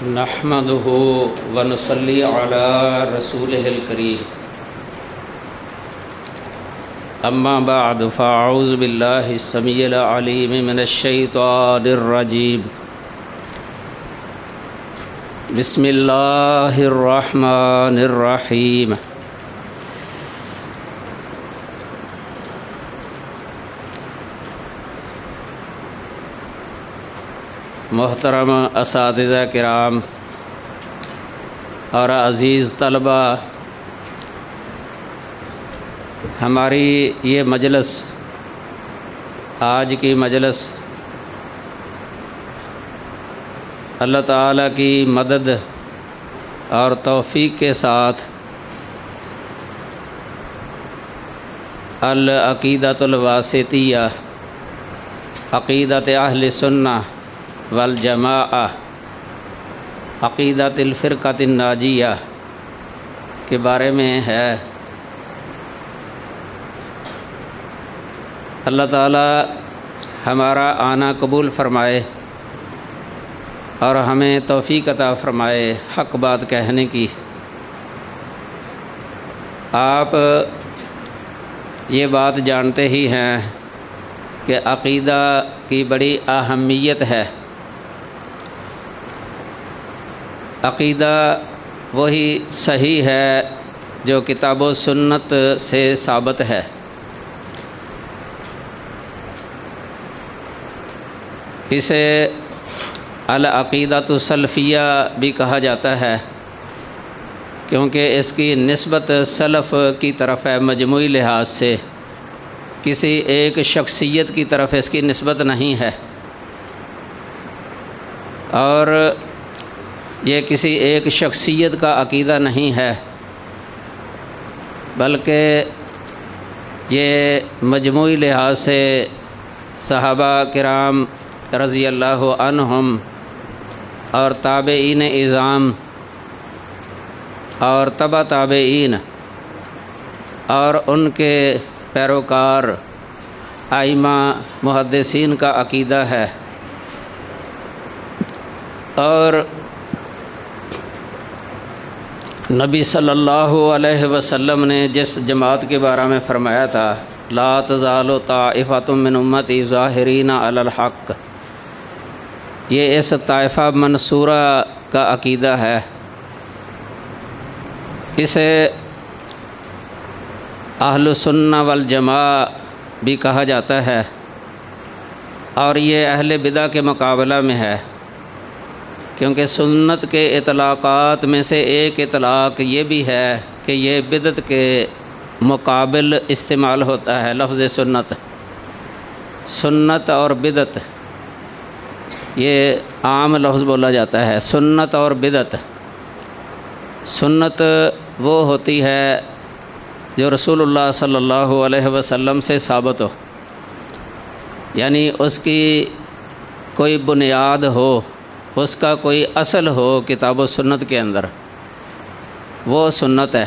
نحمده ونصلي على رسوله الكريم اما بعد فاعوذ بالله السميع العليم من الشيطان الرجيم بسم الله الرحمن الرحيم محترم اساتذہ کرام اور عزیز طلبہ، ہماری یہ مجلس، آج کی مجلس اللہ تعالیٰ کی مدد اور توفیق کے ساتھ العقیدۃ الواسطیہ، عقیدت اہل سنہ والجماعہ، عقیدت الفرقۃ الناجیہ کے بارے میں ہے۔ اللہ تعالی ہمارا آنا قبول فرمائے اور ہمیں توفیق عطا فرمائے حق بات کہنے کی۔ آپ یہ بات جانتے ہی ہیں کہ عقیدہ کی بڑی اہمیت ہے۔ عقیدہ وہی صحیح ہے جو کتاب و سنت سے ثابت ہے۔ اسے العقیدۃ السلفیہ بھی کہا جاتا ہے، کیونکہ اس کی نسبت سلف کی طرف ہے، مجموعی لحاظ سے کسی ایک شخصیت کی طرف اس کی نسبت نہیں ہے، اور یہ کسی ایک شخصیت کا عقیدہ نہیں ہے، بلکہ یہ مجموعی لحاظ سے صحابہ کرام رضی اللہ عنہم اور تابعین اعظام اور تبع تابعین اور ان کے پیروکار ائمہ محدثین کا عقیدہ ہے۔ اور نبی صلی اللہ علیہ وسلم نے جس جماعت کے بارے میں فرمایا تھا، لا تزال طائفۃ من امتی ظاہرین علی الحق، یہ اس طائفہ منصورہ کا عقیدہ ہے۔ اسے اہل سنہ والجماعہ بھی کہا جاتا ہے، اور یہ اہل بدعہ کے مقابلہ میں ہے، کیونکہ سنت کے اطلاقات میں سے ایک اطلاق یہ بھی ہے کہ یہ بدعت کے مقابل استعمال ہوتا ہے۔ لفظ سنت اور بدعت یہ عام لفظ بولا جاتا ہے۔ سنت اور بدعت، سنت وہ ہوتی ہے جو رسول اللہ صلی اللہ علیہ وسلم سے ثابت ہو، یعنی اس کی کوئی بنیاد ہو، اس کا کوئی اصل ہو کتاب و سنت کے اندر، وہ سنت ہے۔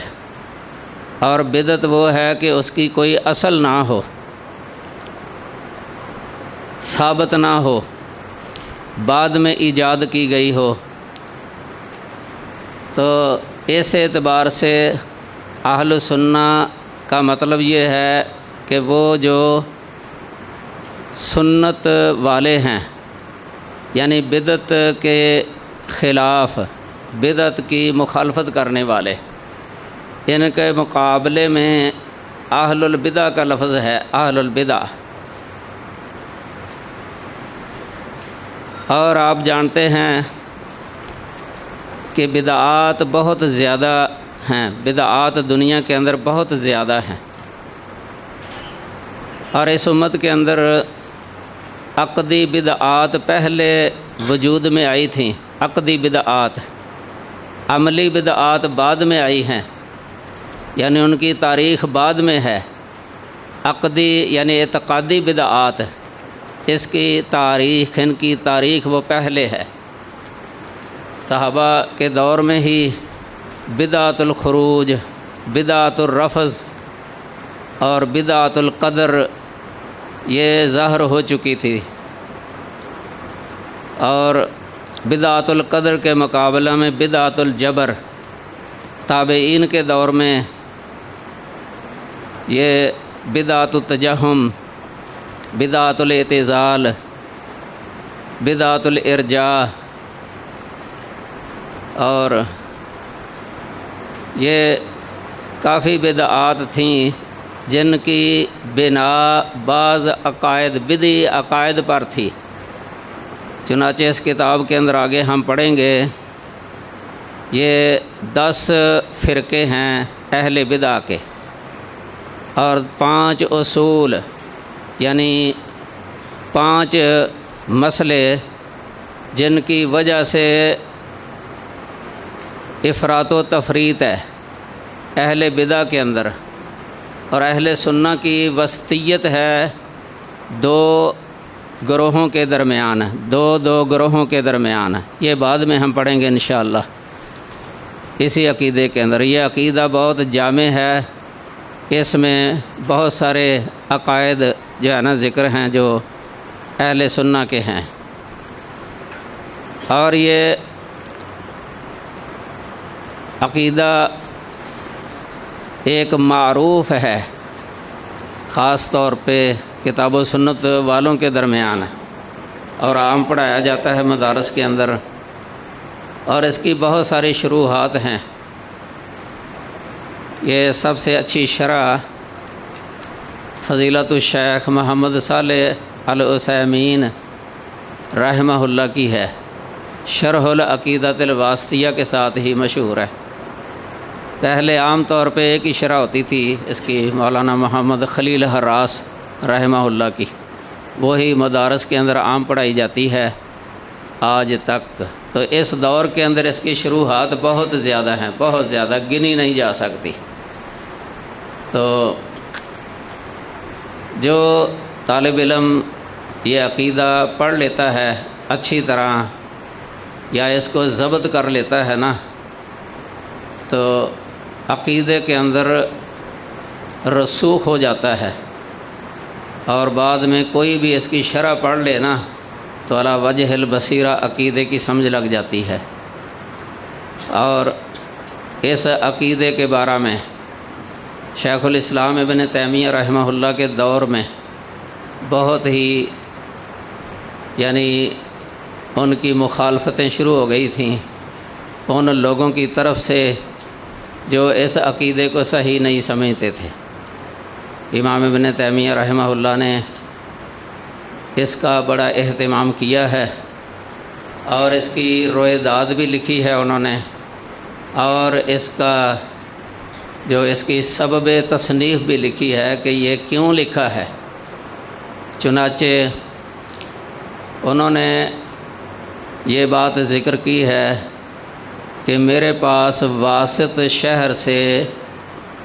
اور بدعت وہ ہے کہ اس کی کوئی اصل نہ ہو، ثابت نہ ہو، بعد میں ایجاد کی گئی ہو۔ تو اس اعتبار سے اہل سنہ کا مطلب یہ ہے کہ وہ جو سنت والے ہیں، یعنی بدعت کے خلاف، بدعت کی مخالفت کرنے والے، ان کے مقابلے میں اہل البدع کا لفظ ہے، اہل البدع۔ اور آپ جانتے ہیں کہ بدعات بہت زیادہ ہیں، بدعات دنیا کے اندر بہت زیادہ ہیں، اور اس امت کے اندر عقدی بدعات پہلے وجود میں آئی تھیں، عقدی بدعات، عملی بدعات بعد میں آئی ہیں، یعنی ان کی تاریخ بعد میں ہے۔ عقدی یعنی اعتقادی بدعات، اس کی تاریخ، ان کی تاریخ وہ پہلے ہے۔ صحابہ کے دور میں ہی بدعت الخروج، بدعت الرفض اور بدعت القدر یہ ظاہر ہو چکی تھی، اور بدعۃ القدر کے مقابلہ میں بدعۃ الجبر تابعین کے دور میں یہ بدعۃ التجہم، بدعۃ الاعتزال، بدعۃ الارجاء، اور یہ کافی بدعات تھیں جن کی بنا بعض عقائد، بدعی عقائد پر تھی۔ چنانچہ اس کتاب کے اندر آگے ہم پڑھیں گے یہ 10 فرقے ہیں اہل بدع کے، اور 5 اصول یعنی 5 مسئلے جن کی وجہ سے افراط و تفریط ہے اہل بدع کے اندر، اور اہل سنہ کی وسطیت ہے 2 گروہوں کے درمیان، دو گروہوں کے درمیان۔ یہ بعد میں ہم پڑھیں گے انشاءاللہ اسی عقیدے کے اندر۔ یہ عقیدہ بہت جامع ہے، اس میں بہت سارے عقائد جو ہے نا ذکر ہیں جو اہل سنہ کے ہیں، اور یہ عقیدہ ایک معروف ہے خاص طور پہ کتاب و سنت والوں کے درمیان، اور عام پڑھایا جاتا ہے مدارس کے اندر، اور اس کی بہت ساری شروحات ہیں۔ یہ سب سے اچھی شرح فضیلت الشیخ محمد صالح العثیمین رحمہ اللہ کی ہے، شرح العقیدۃ الواسطیہ کے ساتھ ہی مشہور ہے۔ پہلے عام طور پہ ایک ہی شرح ہوتی تھی اس کی، مولانا محمد خلیل حراس رحمہ اللہ کی، وہی مدارس کے اندر عام پڑھائی جاتی ہے آج تک۔ تو اس دور کے اندر اس کی شروحات بہت زیادہ ہیں، بہت زیادہ، گنی نہیں جا سکتی۔ تو جو طالب علم یہ عقیدہ پڑھ لیتا ہے اچھی طرح، یا اس کو ضبط کر لیتا ہے نا، تو عقیدے کے اندر رسوخ ہو جاتا ہے، اور بعد میں کوئی بھی اس کی شرح پڑھ لے نا تو علی وجہ البصیرہ عقیدے کی سمجھ لگ جاتی ہے۔ اور اس عقیدے کے بارے میں شیخ الاسلام ابن تیمیہ رحمہ اللہ کے دور میں بہت ہی یعنی ان کی مخالفتیں شروع ہو گئی تھیں ان لوگوں کی طرف سے جو اس عقیدے کو صحیح نہیں سمجھتے تھے۔ امام ابن تیمیہ رحمہ اللہ نے اس کا بڑا اہتمام کیا ہے، اور اس کی رویداد بھی لکھی ہے انہوں نے، اور اس کا جو اس کی سبب تصنیف بھی لکھی ہے کہ یہ کیوں لکھا ہے۔ چنانچہ انہوں نے یہ بات ذکر کی ہے کہ میرے پاس واسط شہر سے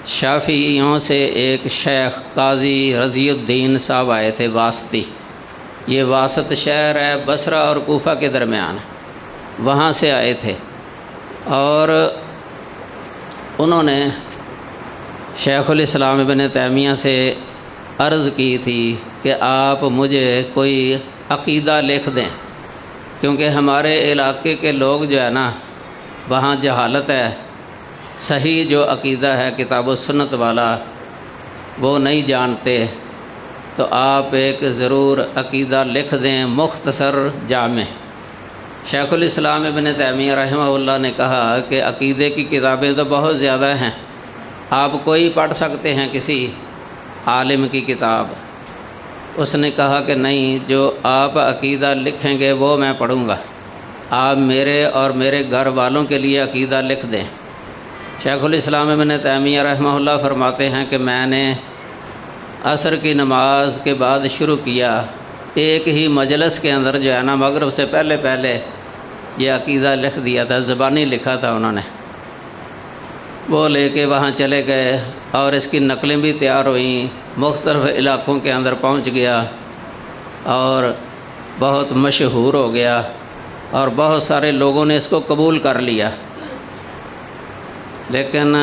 شافعیوں سے ایک شیخ قاضی رضی الدین صاحب آئے تھے، واسطی۔ یہ واسط شہر ہے بصرہ اور کوفہ کے درمیان، وہاں سے آئے تھے، اور انہوں نے شیخ الاسلام ابن تیمیہ سے عرض کی تھی کہ آپ مجھے کوئی عقیدہ لکھ دیں، کیونکہ ہمارے علاقے کے لوگ جو ہے نا وہاں جہالت ہے، صحیح جو عقیدہ ہے کتاب و سنت والا وہ نہیں جانتے، تو آپ ایک ضرور عقیدہ لکھ دیں مختصر جامع۔ شیخ الاسلام ابن تیمیہ رحمہ اللہ نے کہا کہ عقیدے کی کتابیں تو بہت زیادہ ہیں، آپ کوئی پڑھ سکتے ہیں کسی عالم کی کتاب۔ اس نے کہا کہ نہیں، جو آپ عقیدہ لکھیں گے وہ میں پڑھوں گا، آپ میرے اور میرے گھر والوں کے لیے عقیدہ لکھ دیں۔ شیخ الاسلام ابن تیمیہ رحمہ اللہ فرماتے ہیں کہ میں نے عصر کی نماز کے بعد شروع کیا، ایک ہی مجلس کے اندر جو ہے نا مغرب سے پہلے یہ عقیدہ لکھ دیا تھا، زبانی لکھا تھا انہوں نے، وہ لے کے وہاں چلے گئے، اور اس کی نقلیں بھی تیار ہوئیں، مختلف علاقوں کے اندر پہنچ گیا، اور بہت مشہور ہو گیا، اور بہت سارے لوگوں نے اس کو قبول کر لیا۔ لیکن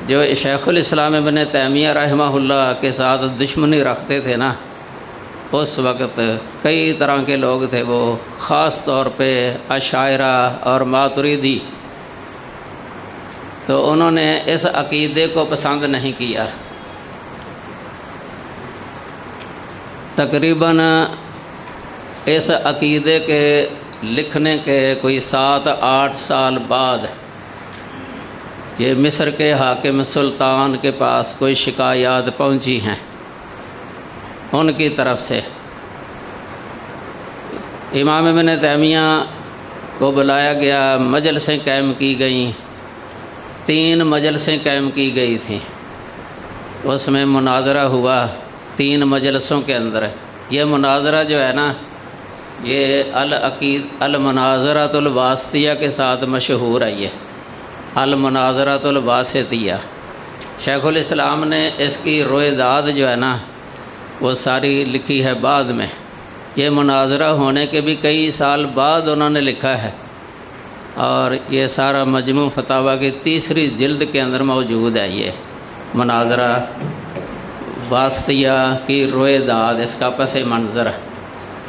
جو شیخ الاسلام ابن تیمیہ رحمہ اللہ کے ساتھ دشمنی رکھتے تھے نا، اس وقت کئی طرح کے لوگ تھے، وہ خاص طور پہ اشاعرہ اور ماتریدی، تو انہوں نے اس عقیدے کو پسند نہیں کیا۔ تقریباً اس عقیدے کے لکھنے کے کوئی 7-8 سال بعد یہ مصر کے حاکم سلطان کے پاس کوئی شکایات پہنچی ہیں ان کی طرف سے۔ امام ابن تیمیہ کو بلایا گیا، مجلسیں قائم کی گئیں، 3 مجلسیں قائم کی گئی تھیں، اس میں مناظرہ ہوا 3 مجلسوں کے اندر۔ یہ مناظرہ جو ہے نا، یہ المناظرۃ الواسطیہ کے ساتھ مشہور ہے۔ یہ المناظرۃ الواسطیہ، شیخ الاسلام نے اس کی رویداد جو ہے نا وہ ساری لکھی ہے بعد میں۔ یہ مناظرہ ہونے کے بھی کئی سال بعد انہوں نے لکھا ہے، اور یہ سارا مجموع فتاویٰ کی 3ری جلد کے اندر موجود ہے۔ یہ مناظرہ واسطیہ کی رویداد، اس کا پس منظر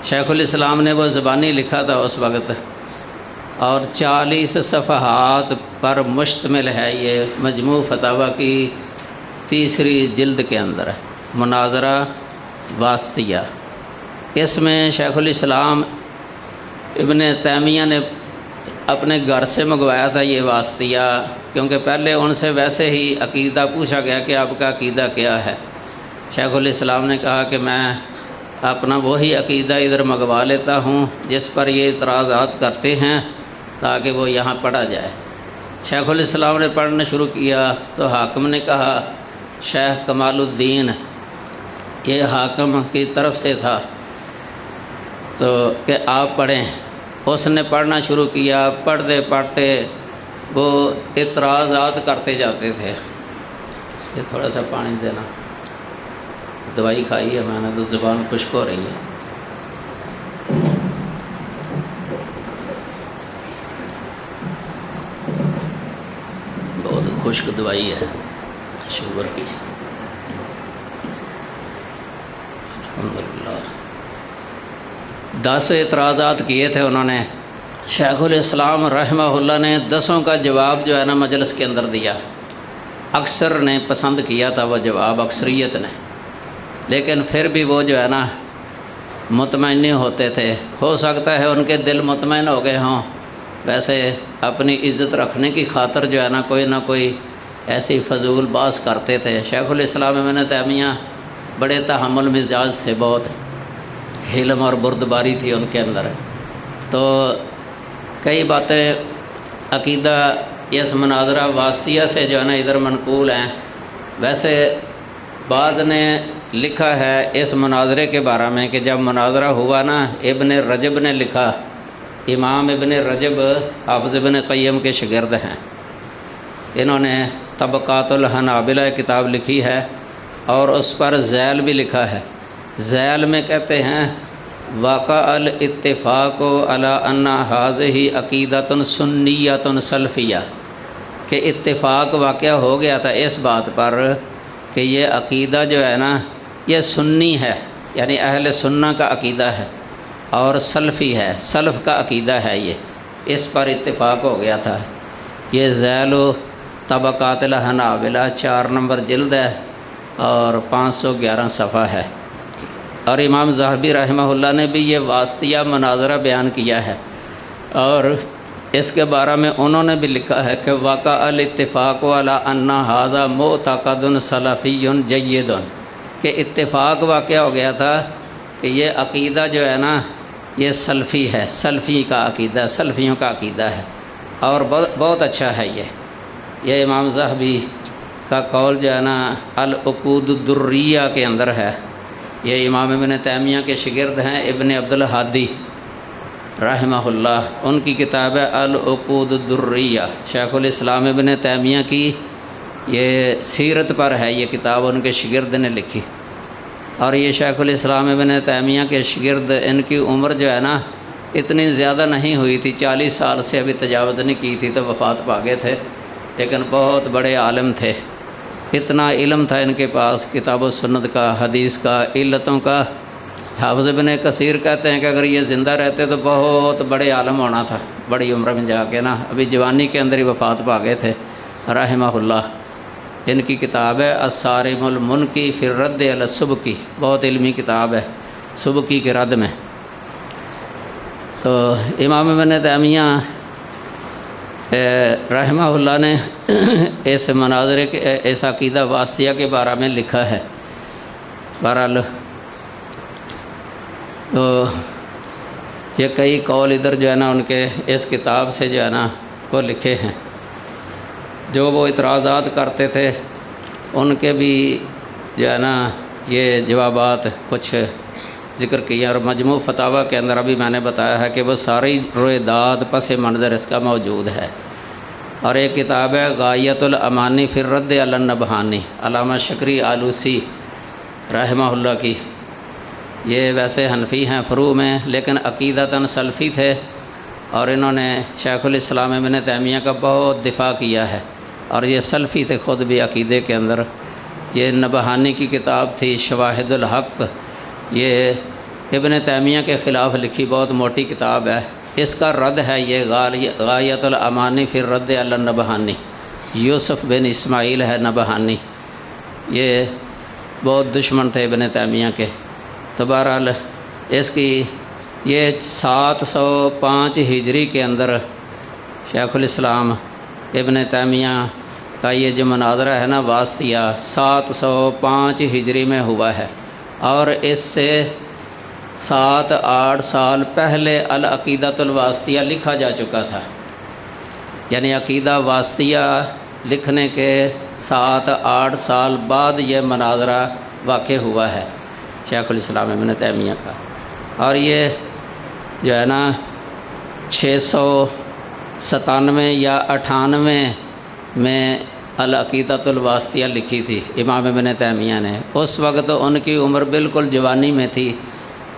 شیخ الاسلام نے وہ زبانی لکھا تھا اس وقت، اور 40 صفحات پر مشتمل ہے یہ مجموع فتاویٰ کی 3ری جلد کے اندر مناظرہ واسطیہ۔ اس میں شیخ الاسلام ابن تیمیہ نے اپنے گھر سے منگوایا تھا یہ واسطیہ، کیونکہ پہلے ان سے ویسے ہی عقیدہ پوچھا گیا کہ آپ کا عقیدہ کیا ہے۔ شیخ الاسلام نے کہا کہ میں اپنا وہی عقیدہ ادھر منگوا لیتا ہوں جس پر یہ اعتراضات کرتے ہیں، تاکہ وہ یہاں پڑھا جائے۔ شیخ الاسلام نے پڑھنا شروع کیا تو حاکم نے کہا، شیخ کمال الدین، یہ حاکم کی طرف سے تھا، تو کہ آپ پڑھیں۔ اس نے پڑھنا شروع کیا، پڑھتے پڑھتے وہ اعتراضات کرتے جاتے تھے۔ یہ تھوڑا سا پانی دینا، دوائی کھائی ہے میں نے تو زبان خشک ہو رہی ہے۔ بہت خشک دوائی ہے شوگر کی، الحمدللہ۔ 10 اعتراضات کیے تھے انہوں نے۔ شیخ الاسلام رحمہ اللہ نے 10 کا جواب جو ہے نا مجلس کے اندر دیا۔ اکثر نے پسند کیا تھا وہ جواب، اکثریت نے، لیکن پھر بھی وہ جو ہے نا مطمئن نہیں ہوتے تھے۔ ہو سکتا ہے ان کے دل مطمئن ہو گئے ہوں، ویسے اپنی عزت رکھنے کی خاطر جو ہے نا کوئی نہ کوئی ایسی فضول بحث کرتے تھے۔ شیخ الاسلام ابن تیمیہ بڑے تحمل مزاج تھے، بہت حلم اور بردباری تھی ان کے اندر، تو کئی باتیں عقیدہ اس مناظرہ واسطیہ سے جو ہے نا ادھر منقول ہیں۔ ویسے بعض نے لکھا ہے اس مناظرے کے بارے میں کہ جب مناظرہ ہوا نا، ابن رجب نے لکھا، امام ابن رجب حافظ ابن قیم کے شاگرد ہیں، انہوں نے طبقات الحنابلہ کتاب لکھی ہے اور اس پر ذیل بھی لکھا ہے۔ ذیل میں کہتے ہیں، واقع الاتفاق علی ان ھذہ عقیدۃ سنیۃ سلفیہ، کہ اتفاق واقع ہو گیا تھا اس بات پر کہ یہ عقیدہ جو ہے نا یہ سنی ہے، یعنی اہل سنہ کا عقیدہ ہے، اور سلفی ہے، سلف کا عقیدہ ہے، یہ اس پر اتفاق ہو گیا تھا۔ یہ ذیل و طبقات الحنابلہ 4 نمبر جلد ہے اور 511 صفحہ ہے۔ اور امام ذہبی رحمہ اللہ نے بھی یہ واسطیہ مناظرہ بیان کیا ہے، اور اس کے بارے میں انہوں نے بھی لکھا ہے کہ واقع الاتفاق علی ان ھذا معتقد سلفی جید، کہ اتفاق واقع ہو گیا تھا کہ یہ عقیدہ جو ہے نا یہ سلفی ہے، سلفی کا عقیدہ، سلفیوں کا عقیدہ ہے، اور بہت اچھا ہے۔ یہ امام ذہبی کا قول جو ہے نا العقود الدریہ کے اندر ہے۔ یہ امام ابن تیمیہ کے شاگرد ہیں ابن عبد الہادی رحمہ اللہ، ان کی کتاب ہے العقود الدریہ، شیخ الاسلام ابن تیمیہ کی یہ سیرت پر ہے، یہ کتاب ان کے شاگرد نے لکھی۔ اور یہ شیخ الاسلام ابن تیمیہ کے شاگرد، ان کی عمر جو ہے نا اتنی زیادہ نہیں ہوئی تھی، 40 سال سے ابھی تجاوز نہیں کی تھی تو وفات پا گئے تھے، لیکن بہت بڑے عالم تھے، اتنا علم تھا ان کے پاس کتاب و سنت کا، حدیث کا، علتوں کا، حافظ ابن کثیر کہتے ہیں کہ اگر یہ زندہ رہتے تو بہت بڑے عالم ہونا تھا، بڑی عمر میں جا کے نا، ابھی جوانی کے اندر ہی وفات پا گئے تھے رحمہ اللہ۔ ان کی کتاب ہے الصارم المنکی فی الرد علی السبکی، بہت علمی کتاب ہے سبکی کے رد میں۔ تو امام ابن تیمیہ رحمہ اللہ نے اس مناظرے کے اس عقیدہ واسطیہ کے بارے میں لکھا ہے۔ بہرحال تو یہ کئی قول ادھر جو ہے نا ان کے اس کتاب سے جو ہے نا وہ لکھے ہیں، جو وہ اعتراضات کرتے تھے ان کے بھی جو ہے نا یہ جوابات کچھ ذکر کیے، اور مجموع فتاویٰ کے اندر ابھی میں نے بتایا ہے کہ وہ ساری رویداد پس منظر اس کا موجود ہے۔ اور ایک کتاب ہے غایۃ الامانی فی الرد علی النبہانی، علامہ شکری آلوسی رحمہ اللہ کی۔ یہ ویسے حنفی ہیں فروع میں، لیکن عقیدتاً سلفی تھے، اور انہوں نے شیخ الاسلام ابن تیمیہ کا بہت دفاع کیا ہے، اور یہ سلفی تھے خود بھی عقیدے کے اندر۔ یہ نبہانی کی کتاب تھی شواہد الحق، یہ ابن تیمیہ کے خلاف لکھی بہت موٹی کتاب ہے۔ اس کا رد ہے یہ غایۃ الامانی فی الرد علی النبہانی، یوسف بن اسماعیل ہے نبہانی، یہ بہت دشمن تھے ابن تیمیہ کے۔ تو بہرحال اس کی یہ 705 ہجری کے اندر شیخ الاسلام ابن تیمیہ کا یہ جو مناظرہ ہے نا واسطیہ 705 ہجری میں ہوا ہے، اور اس سے 7-8 سال پہلے العقیدۃ الواسطیہ لکھا جا چکا تھا، یعنی عقیدہ واسطیہ لکھنے کے 7-8 سال بعد یہ مناظرہ واقع ہوا ہے شیخ الاسلام ابن تیمیہ کا۔ اور یہ جو ہے نا 697 یا 98 میں العقیدۃ الواسطیہ لکھی تھی امام ابن تیمیہ نے۔ اس وقت ان کی عمر بالکل جوانی میں تھی،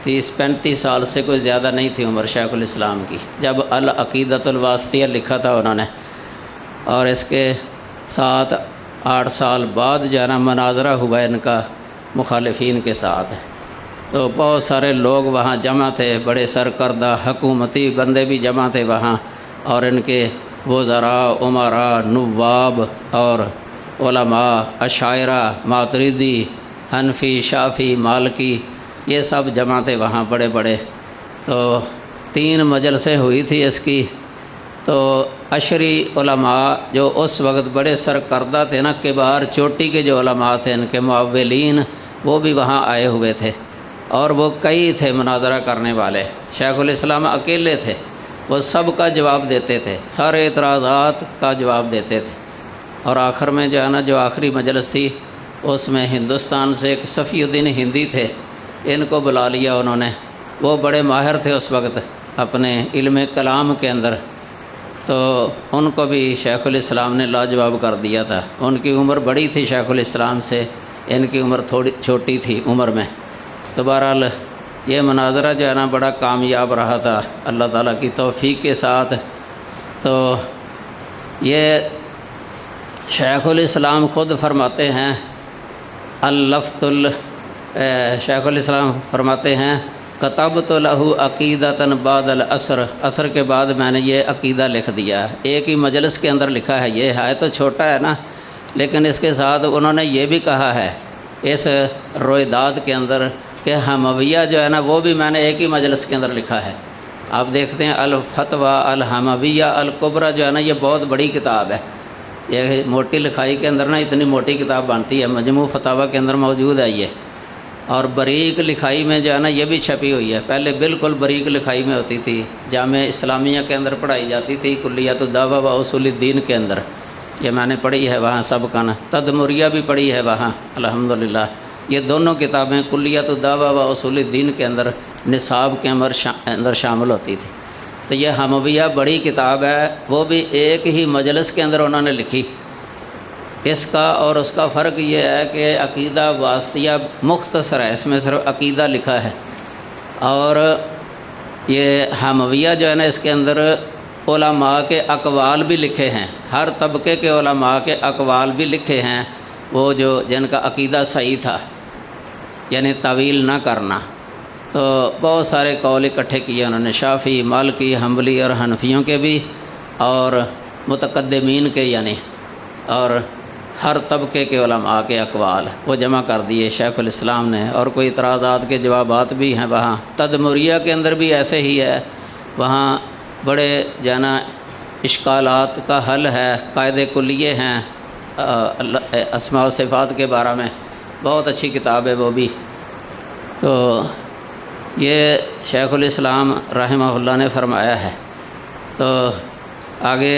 30-35 سال سے کوئی زیادہ نہیں تھی عمر شیخ الاسلام کی جب العقیدۃ الواسطیہ لکھا تھا انہوں نے۔ اور اس کے 7-8 سال بعد جو ہے نا مناظرہ ہوا ان کا مخالفین کے ساتھ، تو بہت سارے لوگ وہاں جمع تھے، بڑے سرکردہ حکومتی بندے بھی جمع تھے وہاں، اور ان کے وزراء، عمراء، نواب اور علماء، اشاعرہ، ماتریدی، حنفی، شافعی، مالکی، یہ سب جمع تھے وہاں بڑے بڑے۔ تو 3 مجلسیں ہوئی تھی اس کی۔ تو عشری علماء جو اس وقت بڑے سرکردہ تھے نا، کبار چوٹی کے جو علماء تھے ان کے معولین، وہ بھی وہاں آئے ہوئے تھے، اور وہ کئی تھے مناظرہ کرنے والے۔ شیخ الاسلام اکیلے تھے، وہ سب کا جواب دیتے تھے، سارے اعتراضات کا جواب دیتے تھے۔ اور آخر میں جو ہے نا جو آخری مجلس تھی اس میں ہندوستان سے ایک صفی الدین ہندی تھے، ان کو بلا لیا انہوں نے، وہ بڑے ماہر تھے اس وقت اپنے علم کلام کے اندر، تو ان کو بھی شیخ الاسلام نے لاجواب کر دیا تھا۔ ان کی عمر بڑی تھی شیخ الاسلام سے، ان کی عمر تھوڑی چھوٹی تھی عمر میں۔ تو بہرحال یہ مناظرہ جو ہے نا بڑا کامیاب رہا تھا اللہ تعالیٰ کی توفیق کے ساتھ۔ تو یہ شیخ الاسلام خود فرماتے ہیں شیخ الاسلام فرماتے ہیں کتبت لہ عقیدۃ بعد العصر، عصر کے بعد میں نے یہ عقیدہ لکھ دیا۔ ایک ہی مجلس کے اندر لکھا ہے، یہ ہے تو چھوٹا ہے نا، لیکن اس کے ساتھ انہوں نے یہ بھی کہا ہے اس رویداد کے اندر کہ حمویہ جو ہے نا وہ بھی میں نے ایک ہی مجلس کے اندر لکھا ہے۔ آپ دیکھتے ہیں الفتویٰ الحمویہ الکبریٰ جو ہے نا یہ بہت بڑی کتاب ہے، یہ موٹی لکھائی کے اندر نا اتنی موٹی کتاب بنتی ہے، مجموع فتاویٰ کے اندر موجود ہے یہ۔ اور بریک لکھائی میں جو ہے نا یہ بھی چھپی ہوئی ہے، پہلے بالکل بریک لکھائی میں ہوتی تھی، جامعہ اسلامیہ کے اندر پڑھائی جاتی تھی، کلیات الدعوہ و اصول الدین کے اندر، یہ میں نے پڑھی ہے وہاں سب کا نا، تدمریہ بھی پڑھی ہے وہاں الحمدللہ۔ یہ دونوں کتابیں کلیات الدعوہ و اصول الدین کے اندر نصاب کے اندر شامل ہوتی تھی۔ تو یہ حمویہ بڑی کتاب ہے، وہ بھی ایک ہی مجلس کے اندر انہوں نے لکھی۔ اس کا اور اس کا فرق یہ ہے کہ عقیدہ واسطیہ مختصر ہے، اس میں صرف عقیدہ لکھا ہے، اور یہ حمویہ جو ہے نا اس کے اندر علماء کے اقوال بھی لکھے ہیں، ہر طبقے کے علماء کے اقوال بھی لکھے ہیں، وہ جو جن کا عقیدہ صحیح تھا، یعنی تعویل نہ کرنا۔ تو بہت سارے قول اکٹھے کیے انہوں نے، شافعی، مالکی، حنبلی اور حنفیوں کے بھی، اور متقدمین کے یعنی، اور ہر طبقے کے علماء کے اقوال وہ جمع کر دیے شیخ الاسلام نے، اور کوئی اعتراضات کے جوابات بھی ہیں وہاں۔ تدمریہ کے اندر بھی ایسے ہی ہے، وہاں بڑے جانا اشکالات کا حل ہے، قاعدے کلیے ہیں اسماء و صفات کے بارے میں، بہت اچھی کتاب ہے وہ بھی۔ تو یہ شیخ الاسلام رحمہ اللہ نے فرمایا ہے۔ تو آگے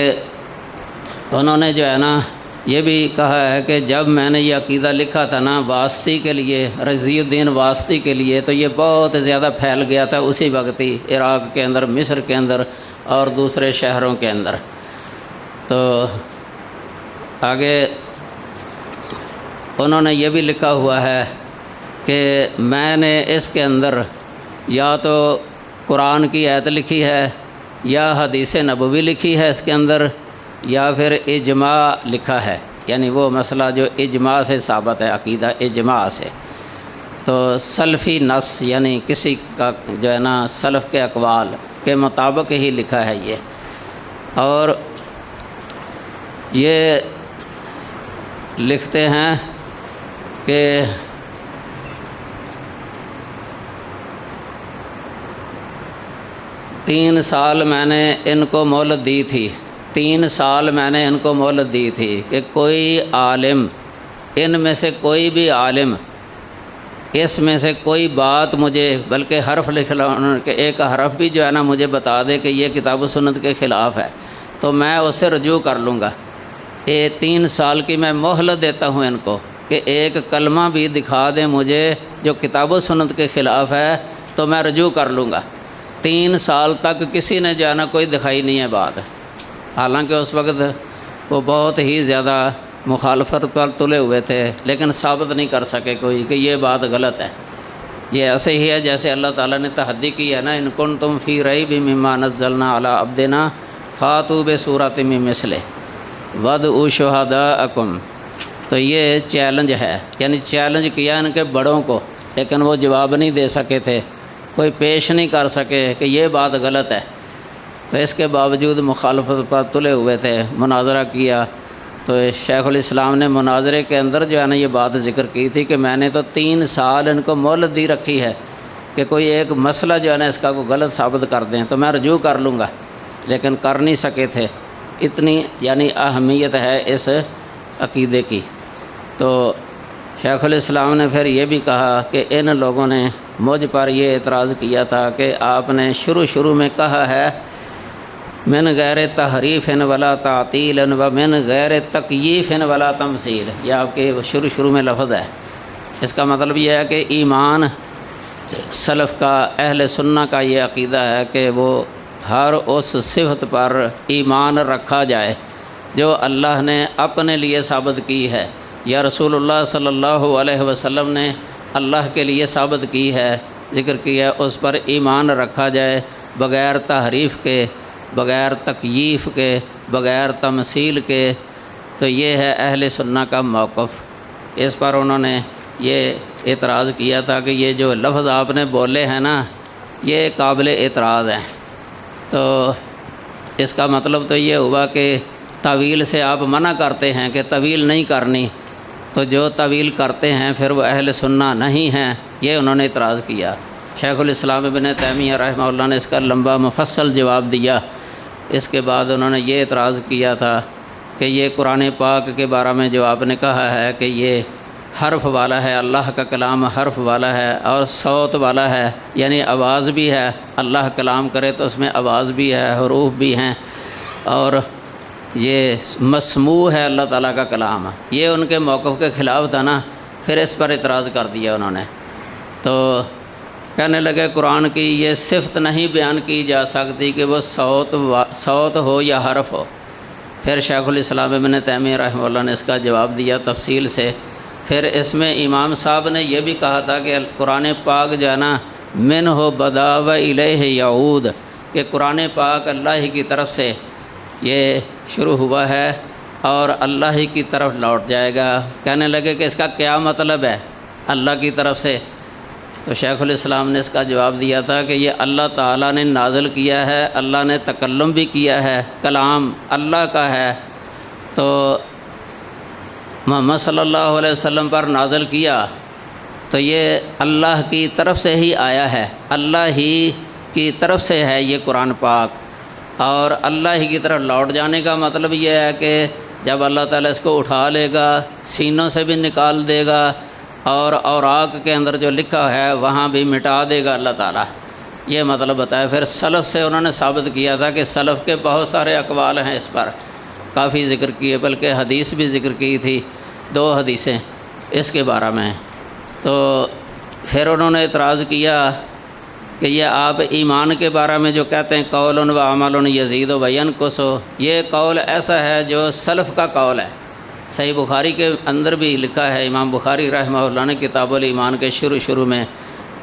انہوں نے جو ہے نا یہ بھی کہا ہے کہ جب میں نے یہ عقیدہ لکھا تھا نا واسطی کے لیے، رضی الدین واسطی کے لیے، تو یہ بہت زیادہ پھیل گیا تھا اسی وقت ہی، عراق کے اندر، مصر کے اندر اور دوسرے شہروں کے اندر۔ تو آگے انہوں نے یہ بھی لکھا ہوا ہے کہ میں نے اس کے اندر یا تو قرآن کی آیت لکھی ہے، یا حدیث نبوی لکھی ہے اس کے اندر، یا پھر اجماع لکھا ہے، یعنی وہ مسئلہ جو اجماع سے ثابت ہے، عقیدہ اجماع سے۔ تو سلفی نص یعنی کسی کا جو ہے نا سلف کے اقوال کے مطابق ہی لکھا ہے یہ۔ اور یہ لکھتے ہیں کہ تین سال میں نے ان کو مہلت دی تھی، 3 سال میں نے ان کو مہلت دی تھی کہ کوئی عالم، ان میں سے کوئی بھی عالم اس میں سے کوئی بات مجھے، بلکہ حرف لکھ انہوں نے کہ ایک حرف بھی جو ہے نا مجھے بتا دے کہ یہ کتاب و سنت کے خلاف ہے تو میں اسے رجوع کر لوں گا۔ یہ 3 سال کی میں مہلت دیتا ہوں ان کو کہ ایک کلمہ بھی دکھا دیں مجھے جو کتاب و سنت کے خلاف ہے تو میں رجوع کر لوں گا۔ 3 سال تک کسی نے جو ہے نا کوئی دکھائی نہیں ہے بات، حالانکہ اس وقت وہ بہت ہی زیادہ مخالفت پر تلے ہوئے تھے، لیکن ثابت نہیں کر سکے کوئی کہ یہ بات غلط ہے۔ یہ ایسے ہی ہے جیسے اللہ تعالیٰ نے تحدی کی ہے نا، ان کنتم فی ریب مما نزلنا علی عبدنا فاتوا بسورۃ من مثلہ وادعوا شہداءکم۔ تو یہ چیلنج ہے، یعنی چیلنج کیا ان کے بڑوں کو، لیکن وہ جواب نہیں دے سکے تھے، کوئی پیش نہیں کر سکے کہ یہ بات غلط ہے۔ تو اس کے باوجود مخالفت پر تلے ہوئے تھے، مناظرہ کیا۔ تو شیخ الاسلام نے مناظرے کے اندر جو ہے نا یہ بات ذکر کی تھی کہ میں نے تو 3 سال ان کو مہلت دی رکھی ہے کہ کوئی ایک مسئلہ جو ہے نا اس کا کوئی غلط ثابت کر دیں تو میں رجوع کر لوں گا، لیکن کر نہیں سکے تھے۔ اتنی یعنی اہمیت ہے اس عقیدے کی۔ تو شیخ الاسلام نے پھر یہ بھی کہا کہ ان لوگوں نے مجھ پر یہ اعتراض کیا تھا کہ آپ نے شروع میں کہا ہے من غیر تحریف ولا تعطیل و من غیر تکییف ولا تمثیل، یہ آپ کے شروع میں لفظ ہے۔ اس کا مطلب یہ ہے کہ ایمان سلف کا، اہل سنہ کا یہ عقیدہ ہے کہ وہ ہر اس صفت پر ایمان رکھا جائے جو اللہ نے اپنے لیے ثابت کی ہے یا رسول اللہ صلی اللہ علیہ وسلم نے اللہ کے لیے ثابت کی ہے، ذکر کیا، اس پر ایمان رکھا جائے بغیر تحریف کے، بغیر تکییف کے، بغیر تمثیل کے۔ تو یہ ہے اہل سنہ کا موقف۔ اس پر انہوں نے یہ اعتراض کیا تھا کہ یہ جو لفظ آپ نے بولے ہیں نا یہ قابل اعتراض ہیں۔ تو اس کا مطلب تو یہ ہوا کہ طویل سے آپ منع کرتے ہیں کہ طویل نہیں کرنی، تو جو طویل کرتے ہیں پھر وہ اہل سنہ نہیں ہیں، یہ انہوں نے اعتراض کیا۔ شیخ الاسلام ابن تیمیہ رحمہ اللہ نے اس کا لمبا مفصل جواب دیا۔ اس کے بعد انہوں نے یہ اعتراض کیا تھا کہ یہ قرآن پاک کے بارے میں جو آپ نے کہا ہے کہ یہ حرف والا ہے، اللہ کا کلام حرف والا ہے اور صوت والا ہے، یعنی آواز بھی ہے، اللہ کلام کرے تو اس میں آواز بھی ہے، حروف بھی ہیں، اور یہ مسموع ہے اللہ تعالیٰ کا کلام۔ یہ ان کے موقف کے خلاف تھا نا، پھر اس پر اعتراض کر دیا انہوں نے۔ تو کہنے لگے قرآن کی یہ صفت نہیں بیان کی جا سکتی کہ وہ صوت ہو یا حرف ہو۔ پھر شیخ الاسلام ابن تیمیہ رحمہ اللہ نے اس کا جواب دیا تفصیل سے۔ پھر اس میں امام صاحب نے یہ بھی کہا تھا کہ قرآن پاک جو ہے نا منہ بدا و الیہ یعود، کہ قرآن پاک اللہ ہی کی طرف سے یہ شروع ہوا ہے اور اللہ ہی کی طرف لوٹ جائے گا۔ کہنے لگے کہ اس کا کیا مطلب ہے اللہ کی طرف سے؟ تو شیخ الاسلام نے اس کا جواب دیا تھا کہ یہ اللہ تعالیٰ نے نازل کیا ہے، اللہ نے تکلم بھی کیا ہے، کلام اللہ کا ہے، تو محمد صلی اللہ علیہ وسلم پر نازل کیا تو یہ اللہ کی طرف سے ہی آیا ہے، اللہ ہی کی طرف سے ہے یہ قرآن پاک، اور اللہ ہی کی طرف لوٹ جانے کا مطلب یہ ہے کہ جب اللہ تعالیٰ اس کو اٹھا لے گا، سینوں سے بھی نکال دے گا، اور اوراق کے اندر جو لکھا ہے وہاں بھی مٹا دے گا اللہ تعالیٰ، یہ مطلب بتایا۔ پھر سلف سے انہوں نے ثابت کیا تھا کہ سلف کے بہت سارے اقوال ہیں، اس پر کافی ذکر کیے، بلکہ حدیث بھی ذکر کی تھی، 2 حدیثیں اس کے بارے میں۔ تو پھر انہوں نے اعتراض کیا کہ یہ آپ ایمان کے بارے میں جو کہتے ہیں قول و عمل یزید و ینقص، یہ قول ایسا ہے جو سلف کا قول ہے۔ صحیح بخاری کے اندر بھی لکھا ہے، امام بخاری رحمہ اللہ نے کتاب الایمان کے شروع میں،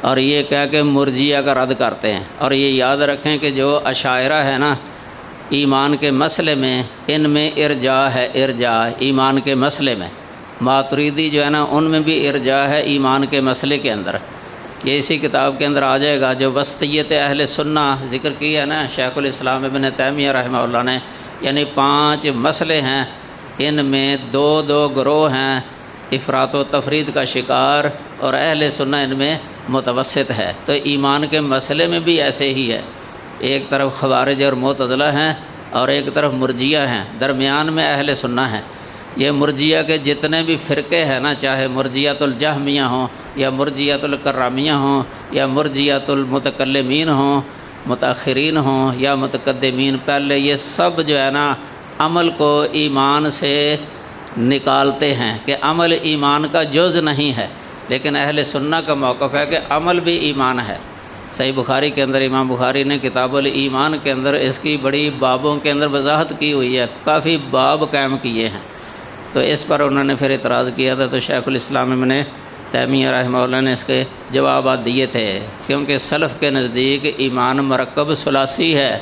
اور یہ کہہ کہ مرجیہ کا رد کرتے ہیں۔ اور یہ یاد رکھیں کہ جو اشاعرہ ہے نا ایمان کے مسئلے میں، ان میں ارجاء ہے، ارجاء ایمان کے مسئلے میں۔ ماتریدی جو ہے نا ان میں بھی ارجاء ہے ایمان کے مسئلے کے اندر، یہ اسی کتاب کے اندر آ جائے گا۔ جو وسطیت اہل سنہ ذکر کی ہے نا شیخ الاسلام ابن تیمیہ رحمہ اللہ نے، یعنی 5 مسئلے ہیں، ان میں 2 گروہ ہیں افراط و تفرید کا شکار، اور اہل سنہ ان میں متوسط ہے۔ تو ایمان کے مسئلے میں بھی ایسے ہی ہے، ایک طرف خوارج اور معتزلہ ہیں اور ایک طرف مرجیہ ہیں، درمیان میں اہل سنہ ہیں۔ یہ مرجیہ کے جتنے بھی فرقے ہیں نا، چاہے مرجیۃ الجہمیہ ہوں یا مرجیۃ الکرامیہ ہوں یا مرجیۃ المتکلمین ہوں، متاخرین ہوں یا متقدمین، پہلے یہ سب جو ہے نا عمل کو ایمان سے نکالتے ہیں کہ عمل ایمان کا جز نہیں ہے، لیکن اہل سنہ کا موقف ہے کہ عمل بھی ایمان ہے۔ صحیح بخاری کے اندر امام بخاری نے کتاب الایمان کے اندر اس کی بڑی بابوں کے اندر وضاحت کی ہوئی ہے، کافی باب قائم کیے ہیں۔ تو اس پر انہوں نے پھر اعتراض کیا تھا، تو شیخ الاسلام ابن تیمیہ رحمہ اللہ نے اس کے جوابات دیے تھے، کیونکہ سلف کے نزدیک ایمان مرکب ثلاثی ہے،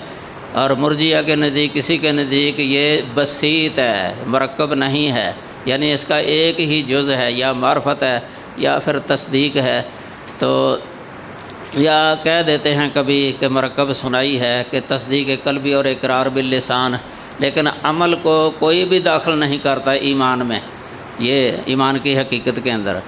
اور مرجیہ کے نزدیک، کسی کے نزدیک یہ بسیط ہے، مرکب نہیں ہے، یعنی اس کا ایک ہی جز ہے، یا معرفت ہے یا پھر تصدیق ہے۔ تو یا کہہ دیتے ہیں کبھی کہ مرکب سنائی ہے کہ تصدیق قلبی اور اقرار باللسان، لیکن عمل کو کوئی بھی داخل نہیں کرتا ایمان میں، یہ ایمان کی حقیقت کے اندر۔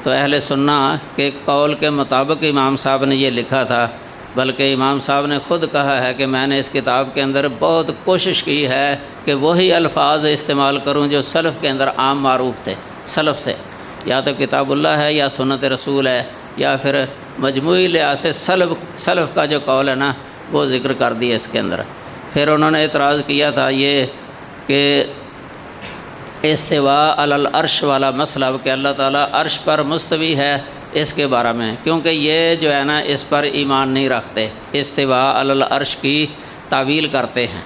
تو اہل سنہ کے قول کے مطابق امام صاحب نے یہ لکھا تھا، بلکہ امام صاحب نے خود کہا ہے کہ میں نے اس کتاب کے اندر بہت کوشش کی ہے کہ وہی الفاظ استعمال کروں جو سلف کے اندر عام معروف تھے، سلف سے، یا تو کتاب اللہ ہے یا سنت رسول ہے، یا پھر مجموعی لحاظ سے سلف کا جو قول ہے نا وہ ذکر کر دیا اس کے اندر۔ پھر انہوں نے اعتراض کیا تھا یہ کہ استواء علی العرش والا مسئلہ، کہ اللہ تعالیٰ عرش پر مستوی ہے، اس کے بارے میں، کیونکہ یہ جو ہے نا اس پر ایمان نہیں رکھتے، استواء علی العرش کی تعویل کرتے ہیں،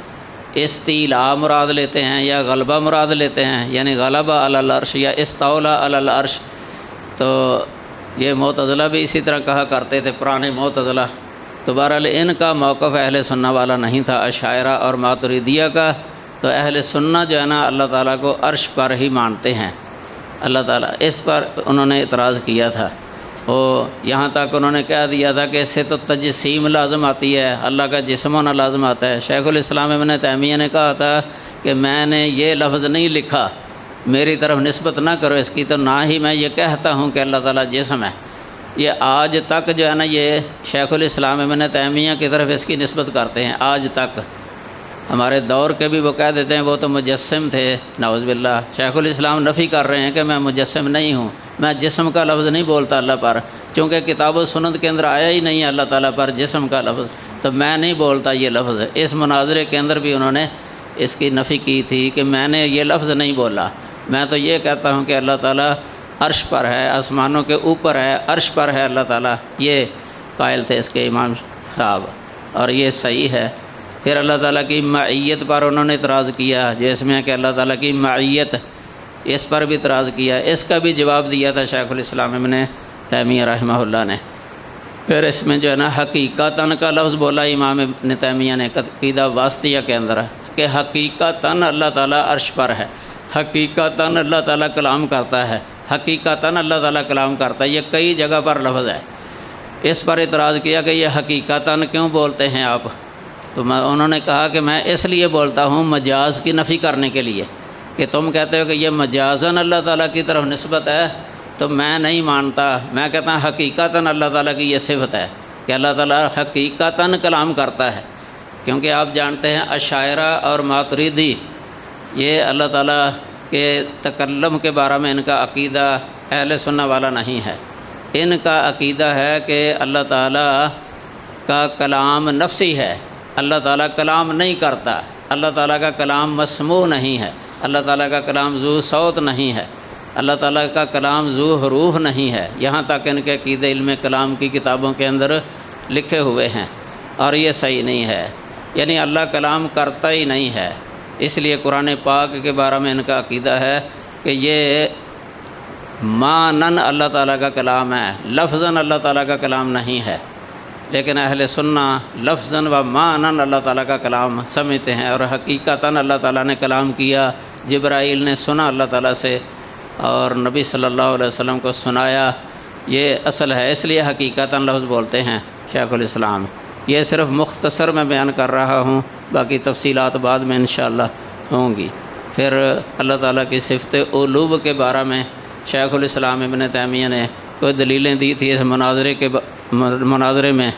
استیلاء مراد لیتے ہیں یا غلبہ مراد لیتے ہیں، یعنی غلبہ علی العرش یا استولا علی العرش۔ تو یہ معتزلہ بھی اسی طرح کہا کرتے تھے، پرانے معتزلہ۔ تو بہرحال ان کا موقف اہل سنہ والا نہیں تھا، اشاعرہ اور ماتریدیہ کا۔ تو اہل سنہ جو ہے نا اللہ تعالیٰ کو عرش پر ہی مانتے ہیں، اللہ تعالیٰ، اس پر انہوں نے اعتراض کیا تھا۔ وہ یہاں تک انہوں نے کہہ دیا تھا کہ اس سے تو تجسیم لازم آتی ہے، اللہ کا جسم ہونا لازم آتا ہے۔ شیخ الاسلام ابن تیمیہ نے کہا تھا کہ میں نے یہ لفظ نہیں لکھا، میری طرف نسبت نہ کرو اس کی، تو نہ ہی میں یہ کہتا ہوں کہ اللہ تعالیٰ جسم ہے۔ یہ آج تک جو ہے نا یہ شیخ الاسلام ابن تیمیہ کی طرف اس کی نسبت کرتے ہیں، آج تک۔ ہمارے دور کے بھی وہ کہہ دیتے ہیں وہ تو مجسم تھے، نعوذ باللہ۔ شیخ الاسلام نفی کر رہے ہیں کہ میں مجسم نہیں ہوں، میں جسم کا لفظ نہیں بولتا اللہ پر، چونکہ کتاب و سنت کے اندر آیا ہی نہیں ہے اللہ تعالیٰ پر جسم کا لفظ، تو میں نہیں بولتا یہ لفظ۔ اس مناظرے کے اندر بھی انہوں نے اس کی نفی کی تھی کہ میں نے یہ لفظ نہیں بولا، میں تو یہ کہتا ہوں کہ اللہ تعالیٰ عرش پر ہے، آسمانوں کے اوپر ہے، عرش پر ہے اللہ تعالیٰ، یہ قائل تھے اس کے امام صاحب، اور یہ صحیح ہے۔ پھر اللہ تعالیٰ کی معیت پر انہوں نے اعتراض کیا، جس میں کہ اللہ تعالیٰ کی معیت، اس پر بھی اعتراض کیا، اس کا بھی جواب دیا تھا شیخ الاسلام ابن تیمیہ رحمہ اللہ نے۔ پھر اس میں جو ہے نا حقیقتاً کا لفظ بولا امام ابن تیمیہ نے عقیدہ واسطیہ کے اندر، کہ حقیقتاً اللہ تعالیٰ عرش پر ہے، حقیقتاً اللہ تعالیٰ کلام کرتا ہے، حقیقتاً اللہ تعالیٰ کلام کرتا ہے، یہ کئی جگہ پر لفظ ہے۔ اس پر اعتراض کیا کہ یہ حقیقتاً کیوں بولتے ہیں آپ؟ تو انہوں نے کہا کہ میں اس لیے بولتا ہوں مجاز کی نفی کرنے کے لیے، کہ تم کہتے ہو کہ یہ مجازاً اللہ تعالیٰ کی طرف نسبت ہے، تو میں نہیں مانتا، میں کہتا ہوں حقیقتاً اللہ تعالیٰ کی یہ صفت ہے کہ اللہ تعالیٰ حقیقتاً کلام کرتا ہے، کیونکہ آپ جانتے ہیں اشاعرہ اور ماتریدی یہ اللہ تعالیٰ کے تکلم کے بارے میں ان کا عقیدہ اہل سنہ والا نہیں ہے۔ ان کا عقیدہ ہے کہ اللہ تعالیٰ کا کلام نفسی ہے، اللہ تعالیٰ کلام نہیں کرتا، اللہ تعالیٰ کا کلام مسموع نہیں ہے، اللہ تعالیٰ کا کلام ذو صوت نہیں ہے، اللہ تعالیٰ کا کلام ذو حروف نہیں ہے، یہاں تک ان کے عقیدے علم کلام کی کتابوں کے اندر لکھے ہوئے ہیں، اور یہ صحیح نہیں ہے، یعنی اللہ کلام کرتا ہی نہیں ہے۔ اس لیے قرآن پاک کے بارے میں ان کا عقیدہ ہے کہ یہ معنن اللہ تعالیٰ کا کلام ہے، لفظاً اللہ تعالیٰ کا کلام نہیں ہے، لیکن اہل سنہ لفظاً و معنن اللہ تعالیٰ کا کلام سمجھتے ہیں، اور حقیقتاً اللہ تعالیٰ نے کلام کیا، جبرائیل نے سنا اللہ تعالیٰ سے اور نبی صلی اللہ علیہ وسلم کو سنایا، یہ اصل ہے، اس لیے حقیقتاً لفظ بولتے ہیں شیخ الاسلام۔ یہ صرف مختصر میں بیان کر رہا ہوں، باقی تفصیلات بعد میں انشاءاللہ ہوں گی۔ پھر اللہ تعالیٰ کی صفت علو کے بارے میں شیخ الاسلام ابن تیمیہ نے کوئی دلیلیں دی تھی اس مناظرے میں،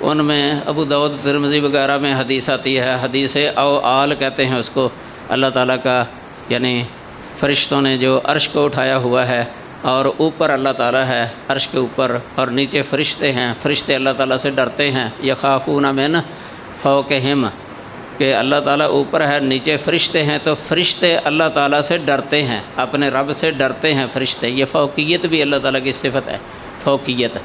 ان میں ابو داؤد ترمذی وغیرہ میں حدیث آتی ہے، حدیث اوعال کہتے ہیں اس کو، اللہ تعالیٰ کا یعنی فرشتوں نے جو عرش کو اٹھایا ہوا ہے اور اوپر اللہ تعالیٰ ہے عرش کے اوپر، اور نیچے فرشتے ہیں، فرشتے اللہ تعالیٰ سے ڈرتے ہیں، یخافون من فوقہم، کہ اللہ تعالیٰ اوپر ہے نیچے فرشتے ہیں، تو فرشتے اللہ تعالیٰ سے ڈرتے ہیں، اپنے رب سے ڈرتے ہیں فرشتے، یہ فوقیت بھی اللہ تعالیٰ کی صفت ہے، فوقیت۔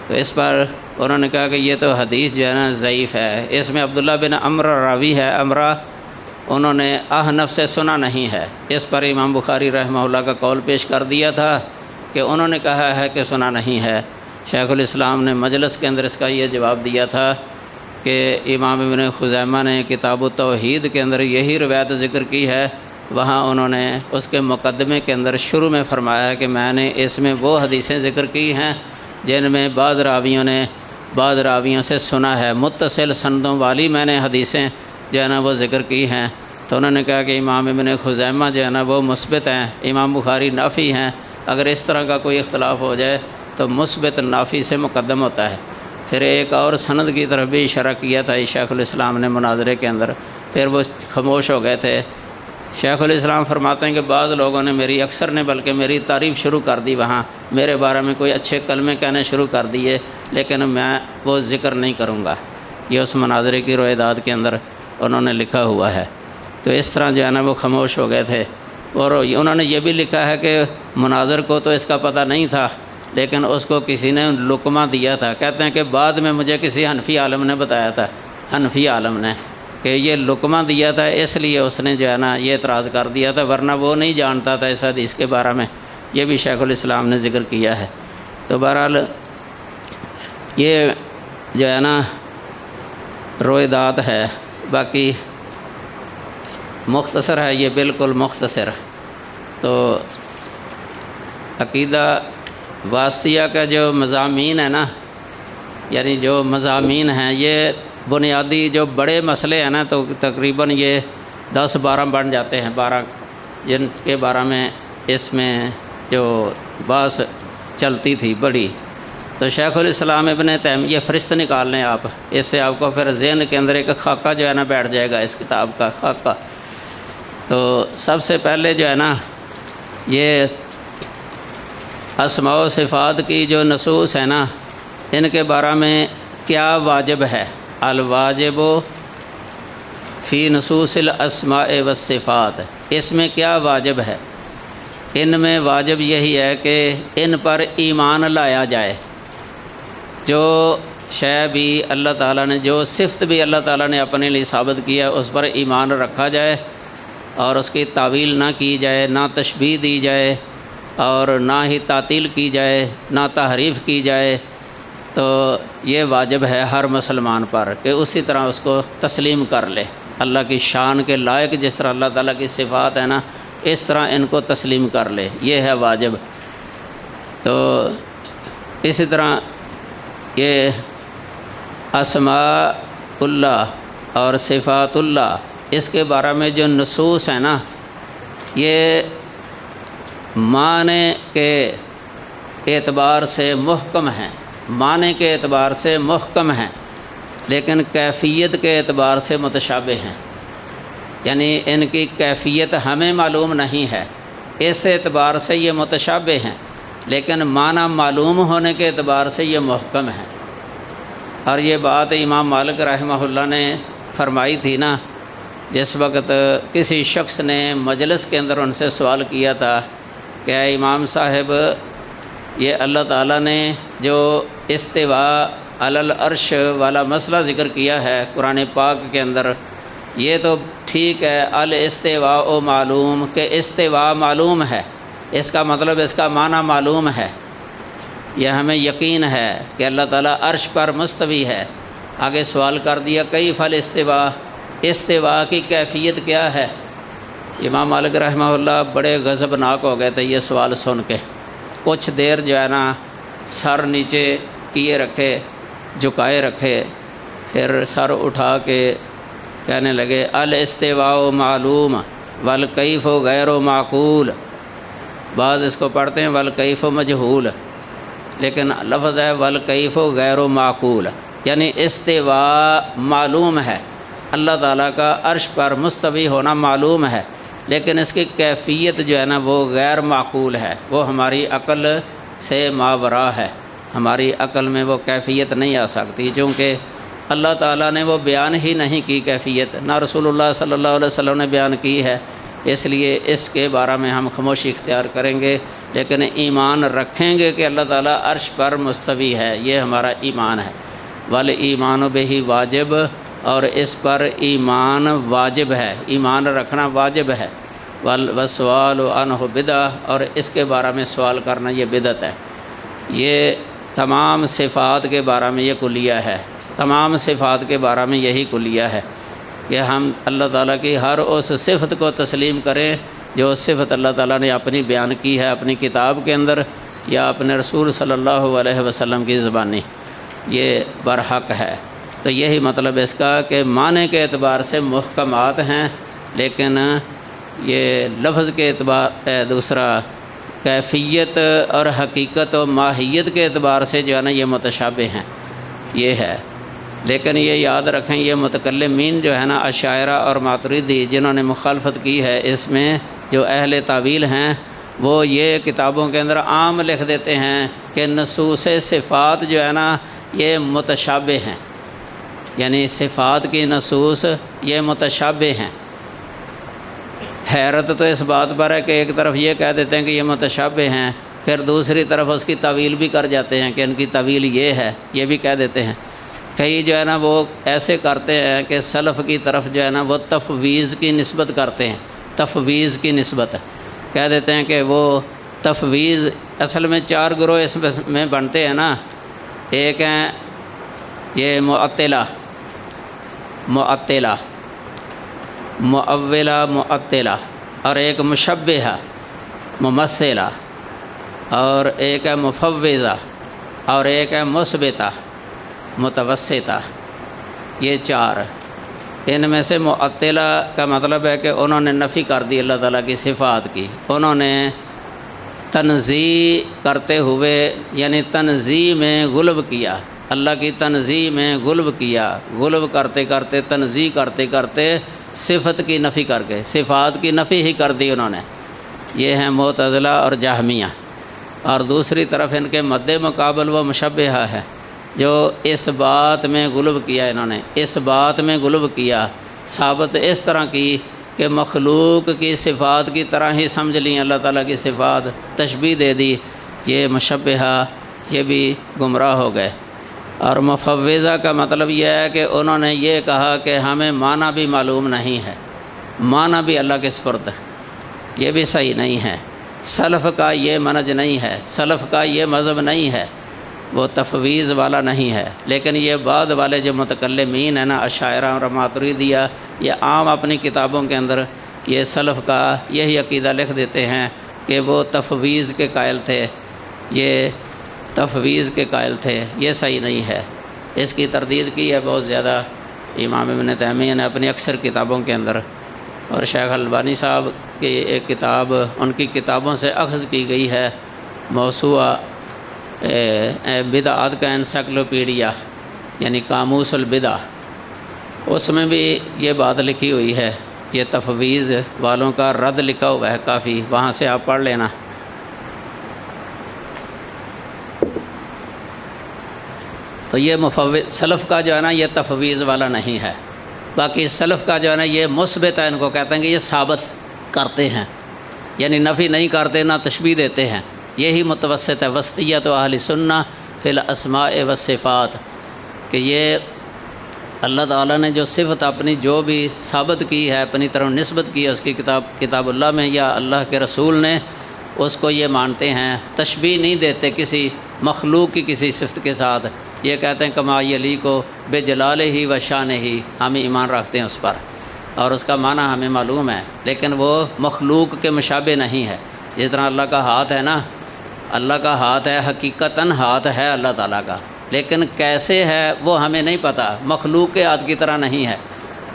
تو اس پر انہوں نے کہا کہ یہ تو حدیث جو ہے نا ضعیف ہے، اس میں عبداللہ بن عمرو راوی ہے، عمرہ انہوں نے احنف سے سنا نہیں ہے، اس پر امام بخاری رحمہ اللہ کا قول پیش کر دیا تھا کہ انہوں نے کہا ہے کہ سنا نہیں ہے۔ شیخ الاسلام نے مجلس کے اندر اس کا یہ جواب دیا تھا کہ امام ابن خزیمہ نے کتاب التوحید کے اندر یہی روایت ذکر کی ہے، وہاں انہوں نے اس کے مقدمے کے اندر شروع میں فرمایا کہ میں نے اس میں وہ حدیثیں ذکر کی ہیں جن میں بعض راویوں سے سنا ہے، متصل سندوں والی میں نے حدیثیں جو ہے نا وہ ذکر کی ہیں۔ تو انہوں نے کہا کہ امام ابن خزیمہ جو ہے نا وہ مثبت ہیں، امام بخاری نافی ہیں، اگر اس طرح کا کوئی اختلاف ہو جائے تو مثبت نافی سے مقدم ہوتا ہے۔ پھر ایک اور سند کی طرف بھی اشارہ کیا تھا شیخ الاسلام نے مناظرے کے اندر، پھر وہ خاموش ہو گئے تھے۔ شیخ الاسلام فرماتے ہیں کہ بعض لوگوں نے اکثر نے بلکہ میری تعریف شروع کر دی، وہاں میرے بارے میں کوئی اچھے کلمے کہنے شروع کر دیے، لیکن میں وہ ذکر نہیں کروں گا، یہ اس مناظرے کی روایات کے اندر انہوں نے لکھا ہوا ہے۔ تو اس طرح جو ہے نا وہ خاموش ہو گئے تھے، اور انہوں نے یہ بھی لکھا ہے کہ مناظر کو تو اس کا پتہ نہیں تھا، لیکن اس کو کسی نے لقمہ دیا تھا، کہتے ہیں کہ بعد میں مجھے کسی حنفی عالم نے بتایا تھا، حنفی عالم نے، کہ یہ لقمہ دیا تھا، اس لیے اس نے جو ہے نا یہ اعتراض کر دیا تھا، ورنہ وہ نہیں جانتا تھا اس حدیث کے بارے میں، یہ بھی شیخ الاسلام نے ذکر کیا ہے۔ تو بہرحال یہ جو ہے نا روایات ہے، باقی مختصر ہے، یہ بالکل مختصر۔ تو عقیدہ واسطیہ کا جو مضامین ہے نا، یعنی جو مضامین ہیں، یہ بنیادی جو بڑے مسئلے ہیں نا، تو تقریباً یہ 10-12 بن جاتے ہیں، 12 جن کے بارے میں اس میں جو بحث چلتی تھی بڑی۔ تو شیخ الاسلام ابن تیمیہ یہ فہرست نکال لیں آپ، اس سے آپ کو پھر ذہن کے اندر ایک خاکہ جو ہے نا بیٹھ جائے گا اس کتاب کا خاکہ۔ تو سب سے پہلے جو ہے نا یہ اسماء و صفات کی جو نصوص ہیں نا، ان کے بارے میں کیا واجب ہے، الواجب فی نصوص الاسماء والصفات، اس میں کیا واجب ہے؟ ان میں واجب یہی ہے کہ ان پر ایمان لایا جائے، جو شے بھی اللہ تعالیٰ نے، جو صفت بھی اللہ تعالیٰ نے اپنے لیے ثابت کیا اس پر ایمان رکھا جائے، اور اس کی تعویل نہ کی جائے، نہ تشبیہ دی جائے، اور نہ ہی تعطیل کی جائے، نہ تحریف کی جائے۔ تو یہ واجب ہے ہر مسلمان پر کہ اسی طرح اس کو تسلیم کر لے، اللہ کی شان کے لائق جس طرح اللہ تعالیٰ کی صفات ہے نا، اس طرح ان کو تسلیم کر لے، یہ ہے واجب۔ تو اسی طرح یہ اسماء اللہ اور صفات اللہ اس کے بارے میں جو نصوص ہیں نا، یہ معنی کے اعتبار سے محکم ہیں، معنی کے اعتبار سے محکم ہیں، لیکن کیفیت کے اعتبار سے متشابہ ہیں، یعنی ان کی کیفیت ہمیں معلوم نہیں ہے، اس اعتبار سے یہ متشابہ ہیں، لیکن معنی معلوم ہونے کے اعتبار سے یہ محکم ہیں۔ اور یہ بات امام مالک رحمہ اللہ نے فرمائی تھی نا، جس وقت کسی شخص نے مجلس کے اندر ان سے سوال کیا تھا کہ اے امام صاحب، یہ اللہ تعالیٰ نے جو استواء علی العرش والا مسئلہ ذکر کیا ہے قرآن پاک کے اندر، یہ تو ٹھیک ہے، الاستواء معلوم کہ استواء معلوم ہے، اس کا مطلب اس کا معنی معلوم ہے، یہ ہمیں یقین ہے کہ اللہ تعالیٰ عرش پر مستوی ہے۔ آگے سوال کر دیا کیف الاستواء، استواء کی کیفیت کیا ہے؟ امام مالک رحمہ اللہ بڑے غضبناک ہو گئے تھے یہ سوال سن کے، کچھ دیر جو ہے نا سر نیچے کیے رکھے، جھکائے رکھے، پھر سر اٹھا کے کہنے لگے الاستواء معلوم والکیف غیر معقول۔ بعض اس کو پڑھتے ہیں والکیف مجہول، لیکن لفظ ہے والکیف غیر معقول، یعنی استواء معلوم ہے، اللہ تعالیٰ کا عرش پر مستوی ہونا معلوم ہے، لیکن اس کی کیفیت جو ہے نا وہ غیر معقول ہے، وہ ہماری عقل سے ماوراء ہے، ہماری عقل میں وہ کیفیت نہیں آ سکتی، چونکہ اللہ تعالیٰ نے وہ بیان ہی نہیں کی کیفیت، نہ رسول اللہ صلی اللہ علیہ وسلم نے بیان کی ہے، اس لیے اس کے بارے میں ہم خاموشی اختیار کریں گے، لیکن ایمان رکھیں گے کہ اللہ تعالیٰ عرش پر مستوی ہے، یہ ہمارا ایمان ہے۔ والایمان بہ واجب، اور اس پر ایمان واجب ہے، ایمان رکھنا واجب ہے۔ والسؤال عنہ بدعہ، اور اس کے بارے میں سوال کرنا یہ بدعت ہے۔ یہ تمام صفات کے بارے میں یہ کلیہ ہے، تمام صفات کے بارے میں یہی کلیہ ہے کہ ہم اللہ تعالیٰ کی ہر اس صفت کو تسلیم کریں جو صفت اللہ تعالیٰ نے اپنی بیان کی ہے اپنی کتاب کے اندر یا اپنے رسول صلی اللہ علیہ وسلم کی زبانی، یہ برحق ہے۔ تو یہی مطلب اس کا کہ معنی کے اعتبار سے محکمات ہیں، لیکن یہ لفظ کے اعتبار دوسرا کیفیت اور حقیقت و ماہیت کے اعتبار سے جو ہے نا یہ متشابہ ہیں، یہ ہے۔ لیکن یہ یاد رکھیں یہ متکلمین جو ہے نا اشاعرہ اور ماتریدی جنہوں نے مخالفت کی ہے، اس میں جو اہل تعویل ہیں وہ یہ کتابوں کے اندر عام لکھ دیتے ہیں کہ نصوص صفات جو ہے نا یہ متشابہ ہیں، یعنی صفات کی نصوص یہ متشابہ ہیں۔ حیرت تو اس بات پر ہے کہ ایک طرف یہ کہہ دیتے ہیں کہ یہ متشابہ ہیں، پھر دوسری طرف اس کی تعویل بھی کر جاتے ہیں کہ ان کی تعویل یہ ہے، یہ بھی کہہ دیتے ہیں۔ کئی جو ہے نا وہ ایسے کرتے ہیں کہ سلف کی طرف جو ہے نا وہ تفویض کی نسبت کرتے ہیں، تفویض کی نسبت کہہ دیتے ہیں کہ وہ تفویض، اصل میں چار گروہ اس میں بنتے ہیں نا، ایک ہیں یہ معطلہ، مؤولہ معطلہ، اور ایک مشبہہ ممثلہ، اور ایک ہے مفوضہ، اور ایک ہے مثبتہ متوسطہ، یہ چار۔ ان میں سے معطلہ کا مطلب ہے کہ انہوں نے نفی کر دی اللہ تعالیٰ کی صفات کی، انہوں نے تنزیہ کرتے ہوئے یعنی تنزیہ میں غلو کیا، اللہ کی تنزیہ میں غلو کیا، غلو کرتے کرتے تنزیہ کرتے کرتے صفت کی نفی کر کے صفات کی نفی ہی کر دی انہوں نے، یہ ہیں معتزلہ اور جہمیہ۔ اور دوسری طرف ان کے مد مقابل وہ مشبہہ ہے جو اس بات میں غلو کیا، انہوں نے اس بات میں غلو کیا، ثابت اس طرح کی کہ مخلوق کی صفات کی طرح ہی سمجھ لیں اللہ تعالیٰ کی صفات، تشبیہ دے دی، یہ مشبہہ یہ بھی گمراہ ہو گئے۔ اور مفوضہ کا مطلب یہ ہے کہ انہوں نے یہ کہا کہ ہمیں معنی بھی معلوم نہیں ہے، معنی بھی اللہ کے سپرد ہے، یہ بھی صحیح نہیں ہے، سلف کا یہ منہج نہیں ہے، سلف کا یہ مذہب نہیں ہے، وہ تفویض والا نہیں ہے۔ لیکن یہ بعد والے جو متکلمین ہیں نا اشاعرہ اور ماتریدیہ، یہ عام اپنی کتابوں کے اندر یہ سلف کا یہی عقیدہ لکھ دیتے ہیں کہ وہ تفویض کے قائل تھے، یہ تفویض کے قائل تھے، یہ صحیح نہیں ہے۔ اس کی تردید کی ہے بہت زیادہ امام ابن تیمیہ نے اپنی اکثر کتابوں کے اندر، اور شیخ البانی صاحب کی ایک کتاب ان کی کتابوں سے اخذ کی گئی ہے، موسوعہ بدعات کا انسائکلوپیڈیا یعنی قاموس البدع، اس میں بھی یہ بات لکھی ہوئی ہے، یہ تفویض والوں کا رد لکھا ہوا ہے کافی، وہاں سے آپ پڑھ لینا۔ تو یہ مفوض سلف کا جو ہے نا یہ تفویض والا نہیں ہے، باقی سلف کا جو ہے نا یہ مثبت ہے، ان کو کہتے ہیں کہ یہ ثابت کرتے ہیں، یعنی نفی نہیں کرتے نہ تشبیہ دیتے ہیں، یہی متوسط ہے وسطیت و اہل سنہ فی الاسماء والصفات، کہ یہ اللہ تعالیٰ نے جو صفت اپنی جو بھی ثابت کی ہے، اپنی طرف نسبت کی ہے، اس کی کتاب اللہ میں یا اللہ کے رسول نے، اس کو یہ مانتے ہیں، تشبیہ نہیں دیتے کسی مخلوق کی کسی صفت کے ساتھ، یہ کہتے ہیں کما علی کو بے جلال ہی و شان ہی، ہم ایمان رکھتے ہیں اس پر، اور اس کا معنی ہمیں معلوم ہے، لیکن وہ مخلوق کے مشابہ نہیں ہے۔ جس طرح اللہ کا ہاتھ ہے نا، اللہ کا ہاتھ ہے، حقیقتاً ہاتھ ہے اللہ تعالیٰ کا، لیکن کیسے ہے وہ ہمیں نہیں پتہ، مخلوق کے ہاتھ کی طرح نہیں ہے،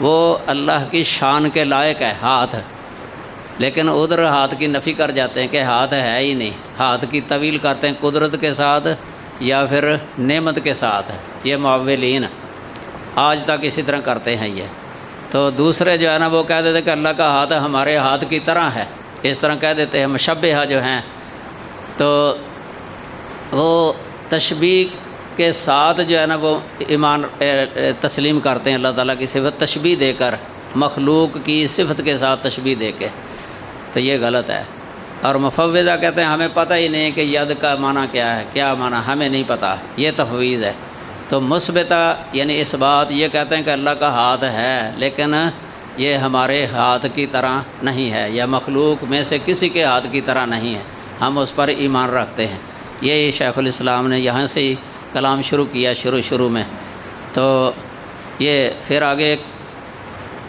وہ اللہ کی شان کے لائق ہے ہاتھ، لیکن ادھر ہاتھ کی نفی کر جاتے ہیں کہ ہاتھ ہے ہی نہیں، ہاتھ کی طویل کرتے ہیں قدرت کے ساتھ یا پھر نعمت کے ساتھ، یہ معولین آج تک اسی طرح کرتے ہیں یہ۔ تو دوسرے جو ہے نا وہ کہہ دیتے کہ اللہ کا ہاتھ ہمارے ہاتھ کی طرح ہے، اس طرح کہہ دیتے ہیں، مشبہہ جو ہیں، تو وہ تشبیہ کے ساتھ جو ہے نا وہ ایمان تسلیم کرتے ہیں اللہ تعالیٰ کی صفت تشبیہ دے کر، مخلوق کی صفت کے ساتھ تشبیہ دے کے، تو یہ غلط ہے۔ اور مفوضہ کہتے ہیں ہمیں پتہ ہی نہیں کہ ید کا معنی کیا ہے، کیا معنی ہمیں نہیں پتہ، یہ تفویض ہے۔ تو مثبتہ یعنی اس بات یہ کہتے ہیں کہ اللہ کا ہاتھ ہے، لیکن یہ ہمارے ہاتھ کی طرح نہیں ہے، یا مخلوق میں سے کسی کے ہاتھ کی طرح نہیں ہے، ہم اس پر ایمان رکھتے ہیں۔ یہ شیخ الاسلام نے یہاں سے ہی کلام شروع کیا شروع میں۔ تو یہ پھر آگے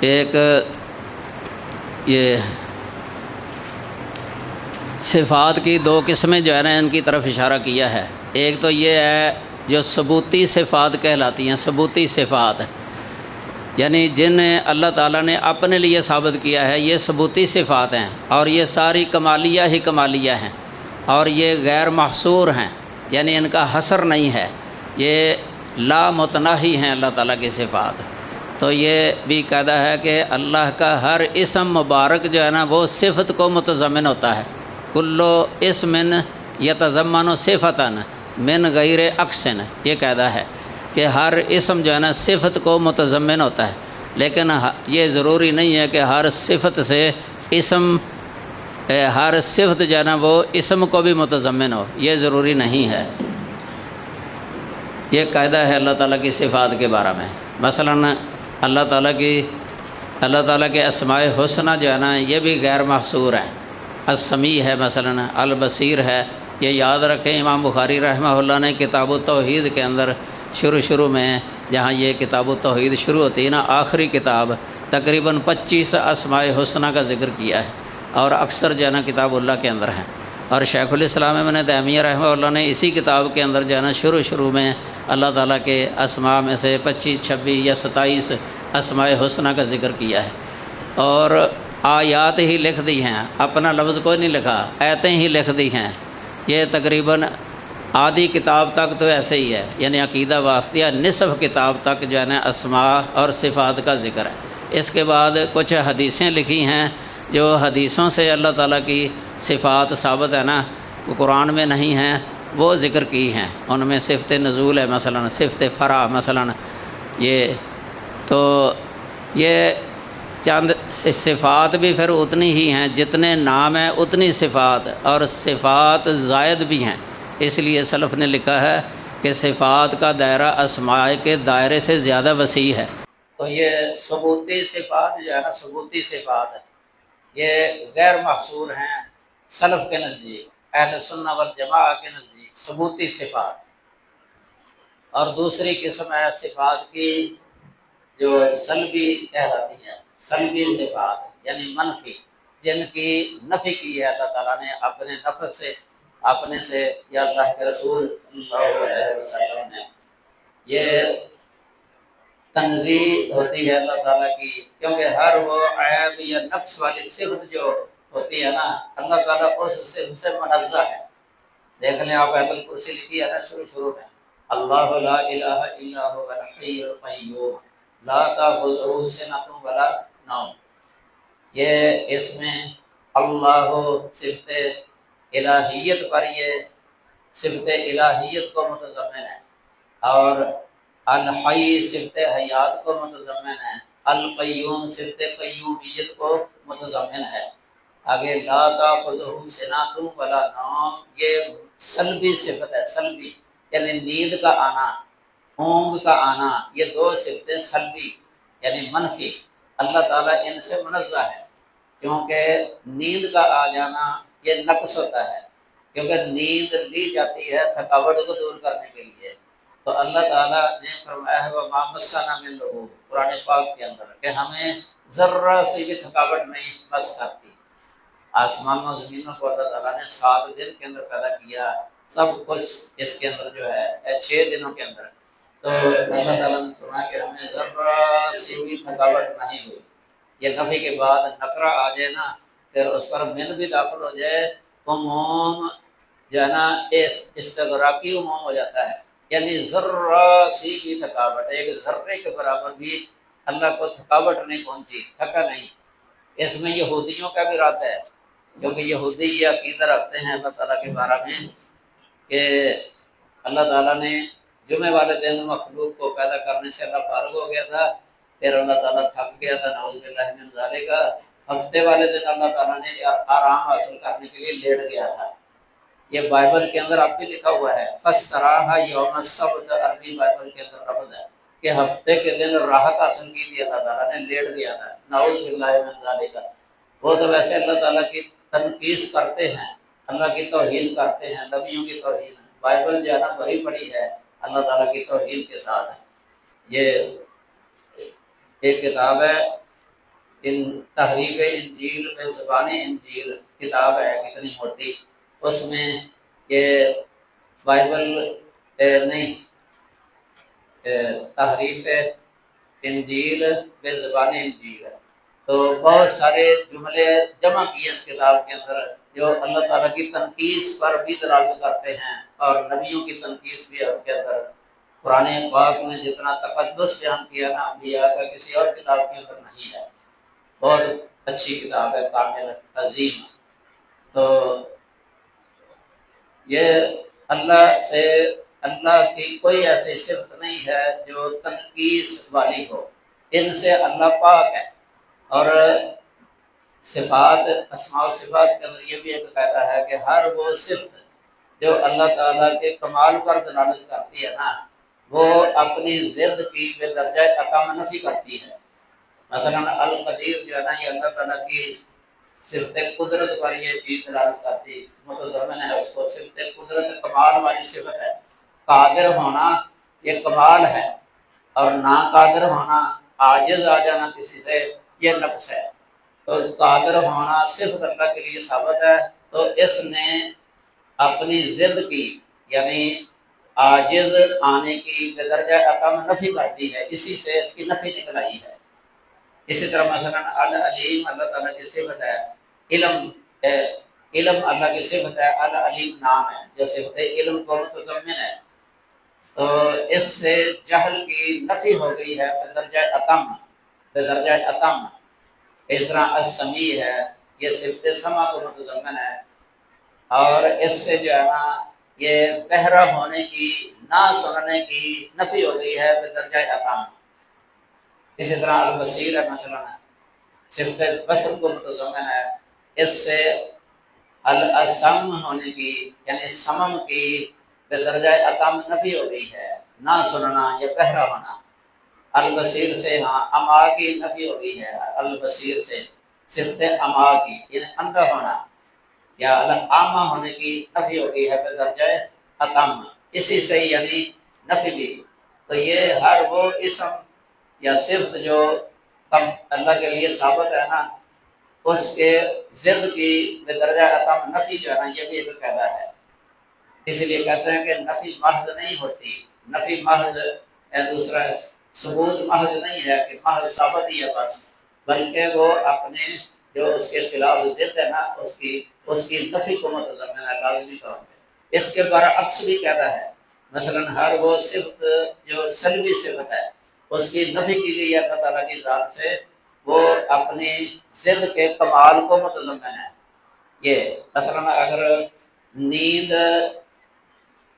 ایک یہ صفات کی دو قسمیں جو ہے نا ان کی طرف اشارہ کیا ہے، ایک تو یہ ہے جو ثبوتی صفات کہلاتی ہیں، ثبوتی صفات یعنی جن اللہ تعالیٰ نے اپنے لیے ثابت کیا ہے، یہ ثبوتی صفات ہیں، اور یہ ساری کمالیہ ہی کمالیہ ہیں، اور یہ غیر محصور ہیں، یعنی ان کا حصر نہیں ہے، یہ لا متناہی ہیں اللہ تعالیٰ کی صفات۔ تو یہ بھی قاعدہ ہے کہ اللہ کا ہر اسم مبارک جو ہے نا وہ صفت کو متضمن ہوتا ہے، کلو اسم یتضمن صفتاً من غیر عکسن، یہ قاعدہ ہے کہ ہر اسم جو ہے نا صفت کو متضمن ہوتا ہے، لیکن یہ ضروری نہیں ہے کہ ہر صفت سے اسم ہر صفت جو ہے نا وہ اسم کو بھی متضمن ہو، یہ ضروری نہیں ہے۔ یہ قاعدہ ہے اللہ تعالیٰ کی صفات کے بارے میں۔ مثلاً اللہ تعالیٰ کے اسماء حسنہ جو ہے نا یہ بھی غیر محصور ہیں، السمیع ہے، مثلاً البصیر ہے، یہ یاد رکھیں۔ امام بخاری رحمہ اللہ نے کتاب التوحید کے اندر شروع میں جہاں یہ کتاب التوحید شروع ہوتی ہے نا، آخری کتاب تقریباً 25 اسماء حسنہ کا ذکر کیا ہے، اور اکثر جو ہے نا کتاب اللہ کے اندر ہیں، اور شیخ الاسلام ابن تیمیہ رحمہ اللہ نے اسی کتاب کے اندر جو ہے نا شروع میں اللہ تعالیٰ کے اسماء میں سے 25 26 یا 27 اسماء حسنہ کا ذکر کیا ہے، اور آیات ہی لکھ دی ہیں، اپنا لفظ کوئی نہیں لکھا، آیتیں ہی لکھ دی ہیں۔ یہ تقریباً آدھی کتاب تک تو ایسے ہی ہے، یعنی عقیدہ واسطیہ نصف کتاب تک جو ہے نا اسماء اور صفات کا ذکر ہے۔ اس کے بعد کچھ حدیثیں لکھی ہیں جو حدیثوں سے اللہ تعالیٰ کی صفات ثابت ہے نا، وہ قرآن میں نہیں ہیں، وہ ذکر کی ہیں، ان میں صفت نزول ہے، مثلاً صفت فرع، مثلاً یہ تو یہ چند صفات بھی پھر اتنی ہی ہیں، جتنے نام ہیں اتنی صفات، اور صفات زائد بھی ہیں، اس لیے سلف نے لکھا ہے کہ صفات کا دائرہ اسماء کے دائرے سے زیادہ وسیع ہے۔ تو یہ ثبوتی صفات جو ہے نا، ثبوتی صفات یہ غیر محصور ہیں سلف کے نزدیک، اہل سنہ والجماعہ کے نزدیک ثبوتی صفات۔ اور دوسری قسم ہے صفات کی جو سلبی کہلاتی ہیں، سلبی صفات یعنی منفی، جن کی نفی کی ہے اللہ تعالیٰ نے اپنے نفس سے، اپنے سے یا اللہ کے رسول صلی اللہ علیہ وسلم نے، یہ تنزیہ ہوتی ہے اللہ تعالیٰ کی، کیونکہ ہر وہ عیب یا نقص والی صفت جو ہوتی ہے نا، اللہ تعالیٰ اس صفت سے منزہ ہے۔ دیکھ لیں آپ آیت الکرسی لکھی ہے نا شروع میں، اللہ لا الہ الا هو الحی القیوم لا تأخذہ سنۃ ولا نوم۔ یہ اس میں اللہ صفت الہیت پر یہ صفت الہیت کو متضمن ہے، اور الحی صفت حیات کو متضمن ہے، القیوم صفت قیومیت کو متضمن ہے۔ آگے لا تأخذہ سنۃ ولا نوم، یہ سلبی صفت ہے، سلبی یعنی نیند کا آنا، اونگ کا آنا، یہ دو صفتیں سلبی یعنی منفی، اللہ تعالیٰ ان سے منزہ ہے، کیونکہ نیند کا آ جانا یہ نقص ہوتا ہے، کیونکہ نیند لی جاتی ہے تھکاوٹ کو دور کرنے کے لیے، تو اللہ تعالیٰ نے فرمایا ہے وَمَا مَسَّنَا مِن لُغُوبٍ قرآن پاک کے اندر کہ ہمیں ذرہ سے بھی تھکاوٹ نہیں مس کرتی۔ آسمان و زمینوں کو اللہ تعالیٰ نے 7 دن کے اندر پیدا کیا، سب کچھ اس کے اندر جو ہے 6 دنوں کے اندر، تو اللہ تعالیٰ نے فرمایا کہ ہمیں ذرہ سے بھی تھکاوٹ نہیں ہوئی۔ یہ نفی کے بعد نکرہ آ جائے نا، پھر اس پر من بھی داخل ہو جائے، عموم جو ہے نا استغراقی عموم ہو جاتا ہے، یعنی ذرہ سی بھی تھکاوٹ، ایک ذرے کے برابر بھی اللہ کو تھکاوٹ نہیں پہنچی، تھکا نہیں۔ اس میں یہودیوں کا بھی رد ہے، کیونکہ یہودی یہ عقیدہ رکھتے ہیں اللہ تعالیٰ کے بارے میں کہ اللہ تعالیٰ نے جمعے والے دن مخلوق کو پیدا کرنے سے اللہ فارغ ہو گیا تھا، پھر اللہ تعالیٰ تھک گیا تھا، نعوذ باللہ من ذالک، ہفتے والے دن اللہ تعالیٰ نے آرام حاصل کرنے کے لیے لیٹ گیا تھا۔ یہ بائبل کے اندر اب بھی لکھا ہوا ہے، فَاسْتَرَاحَ یوم السبت، عربی بائبل کے اندر لفظ ہے کہ ہفتے کے دن راحت حاصل کی تھی اللہ تعالیٰ نے، لیٹ گیا تھا، نعوذ باللہ من ذالک۔ وہ تو ویسے اللہ تعالیٰ کی تنقیص کرتے ہیں، اللہ کی توہین کرتے ہیں، نبیوں کی توہین، بائبل جو ہے نا بھری پڑی ہے اللہ تعالیٰ کی توہین کے ساتھ ہے۔ یہ ایک کتاب ہے تحریف انجیل میں زبان انجیل کتاب ہے، کتنی موٹی، اس میں یہ بائبل نہیں، تحریف انجیل بے زبان انجیل ہے، تو بہت سارے جملے جمع کیے اس کتاب کے اندر جو اللہ تعالیٰ کی تنقیص پر بھی دلالت کرتے ہیں، اور نبیوں کی تنقیص بھی ہے اس کے اندر۔ قرآن پاک نے جتنا تقدس بیان کیا نا انبیاء کا، کسی اور کتاب کے اندر نہیں ہے۔ بہت اچھی کتاب ہے، کامل عظیم۔ تو یہ اللہ سے، اللہ کی کوئی ایسی صفت نہیں ہے جو تنقیص والی ہو، ان سے اللہ پاک ہے۔ اور صفات، اسماء و صفات کے اندر یہ بھی ایک قاعدہ ہے کہ ہر وہ صفت جو اللہ تعالیٰ کے کمال پر دلالت کرتی ہے نا، وہ اپنی ضد کی بے درجہ اقام نفی کرتی ہے۔ مثلا القدیر جو ہے نا، یہ اللہ تعالیٰ کی صفت قدرت پر یہ چیز دلالت کرتی ہے، متضمن ہے اس کو، صفت قدرت کمال والی صفت ہے۔ قادر ہونا یہ کمال ہے، اور ناقادر ہونا، عاجز آ جانا کسی سے، یہ نقص ہے۔ تو قادر ہونا صرف اللہ کے لیے ثابت ہے، تو اس نے اپنی ضد کی یعنی عاجز آنے کی بدرجہ اقام نفی کر دی ہے، اسی سے اس کی نفی نکل آئی ہے۔ اسی طرح مثلا العلیم اللہ تعالیٰ کی صفت ہے، علم اللہ کی صفت ہے، العلیم نام ہے جو صفت علم کو متضمن ہے، تو اس سے جہل کی نفی ہو گئی ہے بدرجہ اقام۔ اس طرح السمیع ہے، یہ صفت سمع کو متضمن ہے، اور اس سے جو ہے نا یہ بہرا ہونے کی، نہ سننے کی نفی ہو گئی ہے بدرجہ اقام۔ اسی طرح البصیر ہے، مثلا صفت بصر کو متضمن ہے، اس سے الاسم ہونے کی یعنی سمم کی بدرجہ اقام نفی ہو گئی ہے، نہ سننا یا بہرا ہونا۔ البصیر سے ہاں اما کی نفی ہو گئی ہے، البصیر سے صفت اما کی یعنی اندھا ہونا یا اعمى ہونے کی نفی ہو گئی ہے بدرجہ اقام، اسی سے یعنی نفی بھی۔ تو یہ ہر وہ اسم یا صفت جو اللہ کے لیے ثابت ہے نا، اس کے ضد کی بدرجہ اقام نفی جو ہے نا، یہ بھی ایک قاعدہ ہے۔ اس لیے کہتے ہیں کہ نفی محض نہیں ہوتی، نفی محض دوسرا ثبوت محض نہیں ہے کہ محض ثابت ہی ہے بس، بلکہ وہ اپنے جو اس کے خلاف ضد ہے نا اس کی نفی کو متضمن ہے لازمی طور پہ۔ اس کے برعکس بھی کہتا ہے، مثلا ہر وہ صفت جو سلبی صفت ہے اس کی نفی کی گئی ہے اللہ تعالیٰ کی ذات سے، وہ اپنی ضد کے کمال کو متضمن ہے۔ یہ مثلا اگر نیند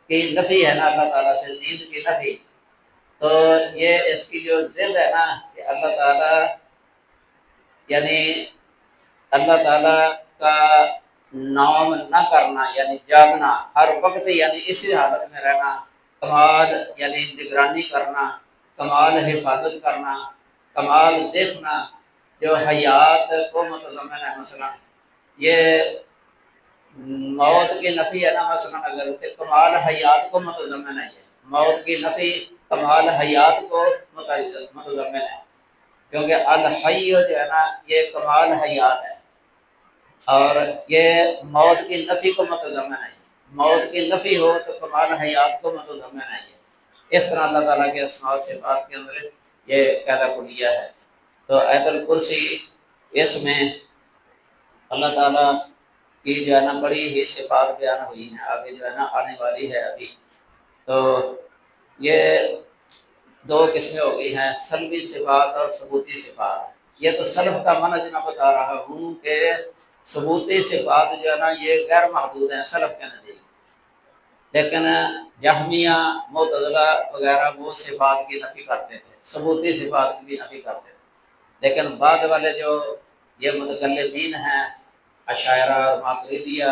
کی نفی ہے نا اللہ تعالیٰ سے، نیند کی نفی، تو یہ اس کی جو ضد ہے نا کہ اللہ تعالیٰ یعنی اللہ تعالیٰ کا نام نہ کرنا یعنی جاگنا ہر وقت، یعنی اسی حالت میں رہنا، کمال یعنی نگرانی کرنا، کمال حفاظت کرنا، کمال دیکھنا، جو حیات کو متضمن ہے۔ مثلا یہ موت کی نفی ہے نا، مثلا اگر کہ کمال حیات کو متضمن ہے، یہ موت کی نفی کمال حیات کو متضمن ہے، کیونکہ الحی جو ہے نا یہ کمال حیات ہے، اور یہ موت کی نفی کو متضمن ہے۔ موت کی نفی ہو تو کمال حیات کو متضمن ہے۔ اس طرح اللہ تعالیٰ کے اسماء و صفات کے اندر یہ قاعدہ کلیہ ہے۔ تو آیت الکرسی اس میں اللہ تعالیٰ کی جو ہے نا بڑی ہی صفات بیان ہوئی ہیں، آگے جو ہے نا آنے والی ہے ابھی۔ تو یہ دو قسمیں ہو گئی ہیں، سلبی صفات اور ثبوتی صفات۔ یہ تو سلف کا منہج میں بتا رہا ہوں کہ ثبوتی صفات جو ہے نا یہ غیر محدود ہیں سلف کے نزدیک، لیکن جہمیہ معتزلہ وغیرہ وہ صفات کی نفی کرتے تھے، ثبوتی صفات کی بھی نفی کرتے تھے، لیکن بعد والے جو یہ متکلمین ہیں اشاعرہ اور ماتریدیہ،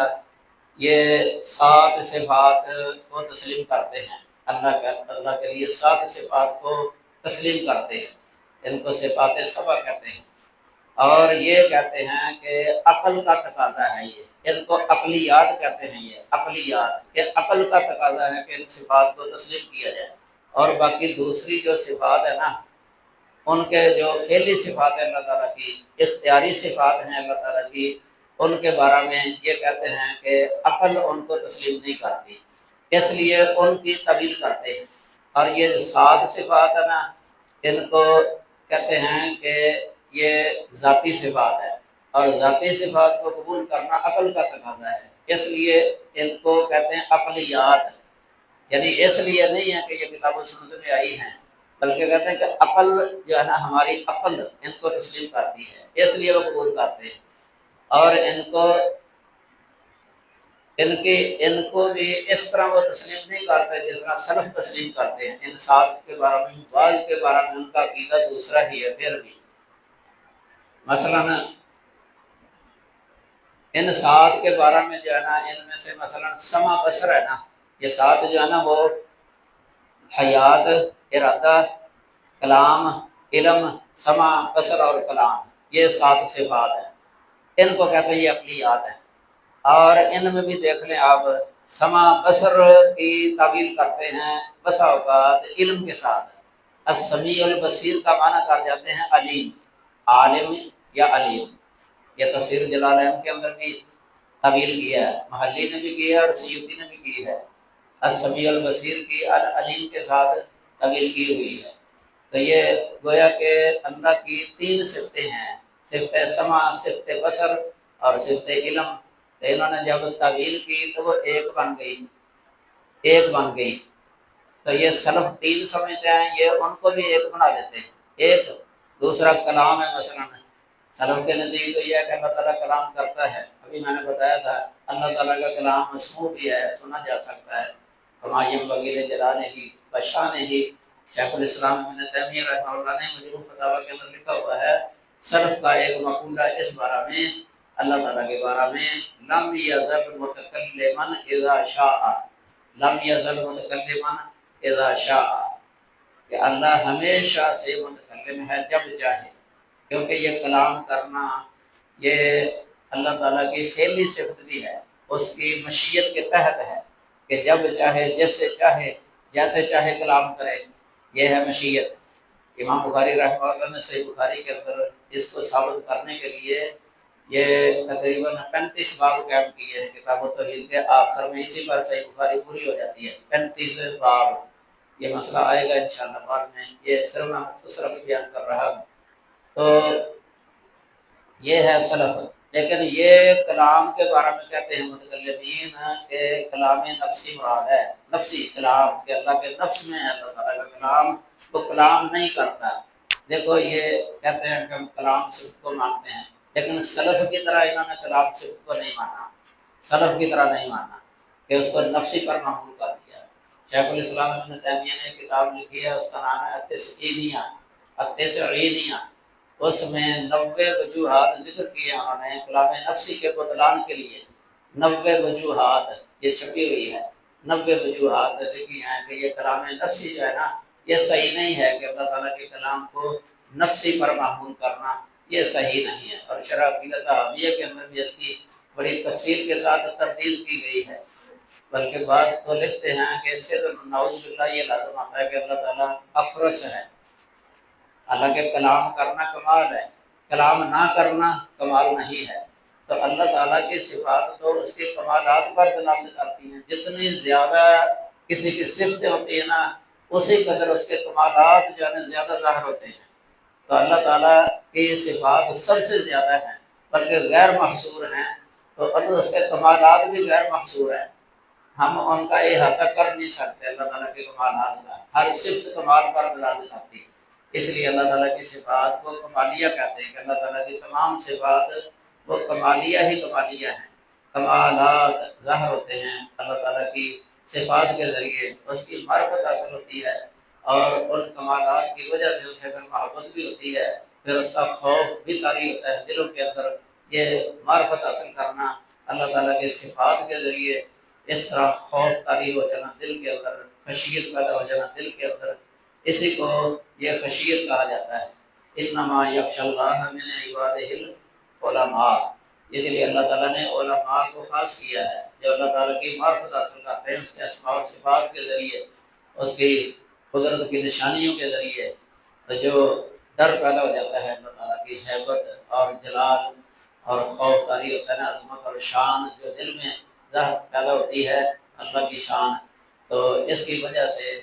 یہ 7 صفات کو تسلیم کرتے ہیں، اللہ کے لیے 7 صفات کو تسلیم کرتے ہیں، ان کو صفات سبع کہتے ہیں، اور یہ کہتے ہیں کہ عقل کا تقاضا ہے، یہ ان کو عقلیات کہتے ہیں، یہ عقلیات کہ عقل کا تقاضا ہے کہ ان صفات کو تسلیم کیا جائے، اور باقی دوسری جو صفات ہے نا ان کے جو فعلی صفات ہیں اللہ تعالیٰ کی، اختیاری صفات ہیں اللہ تعالیٰ کی، ان کے بارے میں یہ کہتے ہیں کہ عقل ان کو تسلیم نہیں کرتی، اس لیے ان کی تعویل کرتے ہیں۔ اور یہ 7 صفات ہے نا ان کو کہتے ہیں کہ یہ ذاتی صفات ہے، اور ذاتی صفات کو قبول کرنا عقل کا تقاضا ہے، اس لیے ان کو کہتے ہیں عقلیات، یعنی اس لیے نہیں ہے کہ یہ کتاب و سنت میں آئی ہیں، بلکہ کہتے ہیں کہ عقل جو ہے نا ہماری عقل ان کو تسلیم کرتی ہے، اس لیے وہ قبول کرتے ہیں، اور ان کو بھی اس طرح وہ تسلیم نہیں کرتے جس طرح سلف تسلیم کرتے ہیں۔ ان 7 کے بارے میں، بعض کے بارے میں ان کا عقیدہ دوسرا ہی ہے پھر بھی۔ مثلا ان 7 کے بارے میں جو ہے نا ان میں سے مثلا سمع بصر ہے نا، یہ 7 جو ہے نا وہ حیات، ارادہ، کلام، علم، سمع، بصر اور کلام، یہ 7 صفات ہیں، ان کو کہتے ہیں یہ عقلیات ہیں۔ اور ان میں بھی دیکھ لیں آپ، سمع بصر کی تعبیر کرتے ہیں بسا اوقات علم کے ساتھ، السمیع البصیر کا معنی کر جاتے ہیں علیم، عالم یا علیم، یہ تفسیر جلالین کے اندر بھی تعبیر کیا ہے، محلی نے بھی کیا ہے اور سیوطی نے بھی کی ہے، السمیع البصیر کی العلیم کے ساتھ تعبیر کی ہوئی ہے۔ تو یہ گویا کہ اللہ کی 3 صفتیں ہیں، صفت سمع، صفت بصر اور صفت علم، تو انہوں نے جب تعبیر کی تو وہ ایک بن گئی، تو یہ سلف 3 سمجھتے ہیں، یہ ان کو بھی ایک بنا دیتے ہیں۔ ایک دوسرا کلام ہے، مثلا سلف کے نزدیک تو یہ ہے کہ اللہ تعالیٰ کلام کرتا ہے، ابھی میں نے بتایا تھا اللہ تعالیٰ کا کلام مسموع بھی ہے، سنا جا سکتا ہے، ہمایم وغیرہ جلانے ہی بشانے ہی، شیخ الاسلام ابن تیمیہ رحمہ اللہ نے مجموع فتاوی کے اندر لکھا ہوا ہے، سلف کا ایک مقولہ اس بارے میں، اللہ تعالیٰ کے بارے میں، لم یزل متکلما اذا شاء، لم یزل متکلما اذا شاء، کہ اللہ ہمیشہ سے متکلم ہے جب چاہے، کیونکہ یہ کلام کرنا یہ اللہ تعالیٰ کی فعلی صفت بھی ہے، اس کی مشیت کے تحت ہے کہ جب چاہے، جس سے چاہے، جیسے چاہے کلام کرے، یہ ہے مشیت۔ امام بخاری رحمہ اللہ نے صحیح بخاری کے اندر اس کو ثابت کرنے کے لیے یہ تقریباً 35 باب قائم کیے ہیں کتاب التوحید کے آخر میں، اسی پر صحیح بخاری پوری ہو جاتی ہے۔ 35 باب، یہ مسئلہ آئے گا انشاءاللہ بعد میں، یہ صرف میں مختصر بھی بیان کر رہا ہوں۔ تو یہ ہے سلف، لیکن یہ کلام کے بارے میں کہتے ہیں متکلمین کہ کلام نفسی مراد ہے، نفسی کلام، کہ اللہ کے نفس میں ہے اللہ تعالیٰ کا کلام، تو کلام نہیں کرتا۔ دیکھو یہ کہتے ہیں کہ ہم کلام صفت کو مانتے ہیں، لیکن سلف کی طرح انہوں نے کلام صفت کو نہیں مانا، سلف کی طرح نہیں مانا کہ اس کو نفسی پر معمول کر دیا۔ شیخ الاسلام ابن تیمیہ نے ایک کتاب لکھی ہے، اس کا نام ہے التسعینیہ، التسعینیہ، اس میں 90 وجوہات ذکر کیے انہوں نے کلام نفسی کے بطلان کے لیے۔ 90 وجوہات یہ چھپی ہوئی ہے، 90 وجوہات لکھی ہیں کہ یہ کلام نفسی جو ہے نا، یہ صحیح نہیں ہے کہ اللہ تعالیٰ کے کلام کو نفسی پر محمول کرنا، یہ صحیح نہیں ہے۔ اور شرح عقیدہ طحاویہ کے اندر بھی اس کی بڑی تفصیل کے ساتھ تردید کی گئی ہے، بلکہ بعض تو لکھتے ہیں کہ اس سے تو نعوذ باللہ یہ لازم آتا ہے کہ اللہ تعالیٰ افرس ہے۔ حالانکہ کلام کرنا کمال ہے، کلام نہ کرنا کمال نہیں ہے۔ تو اللہ تعالیٰ کی صفات تو اس کے کمالات پر دلالت کرتی ہیں، جتنی زیادہ کسی کی صفت ہوتی ہے نا، اسی قدر اس کے کمالات جو ہے زیادہ ظاہر ہوتے ہیں۔ تو اللہ تعالیٰ کی صفات سب سے زیادہ ہیں، بلکہ غیر محصور ہیں، تو اللہ اس کے کمالات بھی غیر محصور ہیں، ہم ان کا احاطہ کر نہیں سکتے۔ اللہ تعالیٰ کے کمالات کا ہر صفت کمال پر دلالت کرتی ہے، اس لیے اللہ تعالیٰ کی صفات کو کمالیہ کہتے ہیں کہ اللہ تعالیٰ کی تمام صفات وہ کمالیہ ہی کمالیہ ہیں، کمالات ظاہر ہوتے ہیں اللہ تعالیٰ کی صفات کے ذریعے، اس کی معرفت حاصل ہوتی ہے، اور ان کمالات کی وجہ سے اسے پھر محبت بھی ہوتی ہے، پھر اس کا خوف بھی طاری ہوتا ہے دلوں کے اندر۔ یہ معرفت حاصل کرنا اللہ تعالیٰ کی صفات کے ذریعے، اس طرح خوف طاری ہو جانا دل کے اندر، خشیت پیدا ہو جانا دل کے اندر، اسی کو یہ خشیت کہا جاتا ہے۔ انما یخشی اللہ من عبادہ العلماء، اس لیے اللہ تعالیٰ نے علماء کو خاص کیا ہے، جو اللہ تعالیٰ کی معرفت حاصل کرتے ہیں اس کے اسماء و صفات کے ذریعے، اس کی قدرت کی نشانیوں کے ذریعے، جو ڈر پیدا ہو جاتا ہے اللہ تعالیٰ کی ہیبت اور جلال اور خوف طاری ہوتا ہے نا، عظمت اور شان جو دل میں ظاہر پیدا ہوتی ہے اللہ کی شان، تو اس کی وجہ سے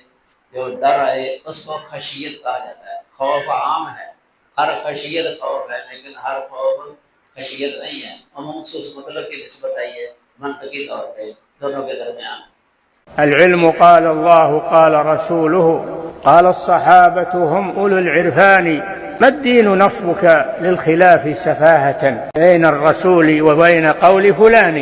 جو ڈر ہے اس کو خشیت کہا جاتا ہے۔ خوف عام ہے، ہر خشیت خوف ہے، لیکن ہر خوف خشیت نہیں ہے، مخصوص مطلب کی نسبت آئی ہے منطقی طور پہ دونوں کے درمیان۔ العلم قال الله قال رسوله قال الصحابة هم أولو العرفان، ما الدين نصبك للخلاف سفاهة بين الرسول وبين قول فلان.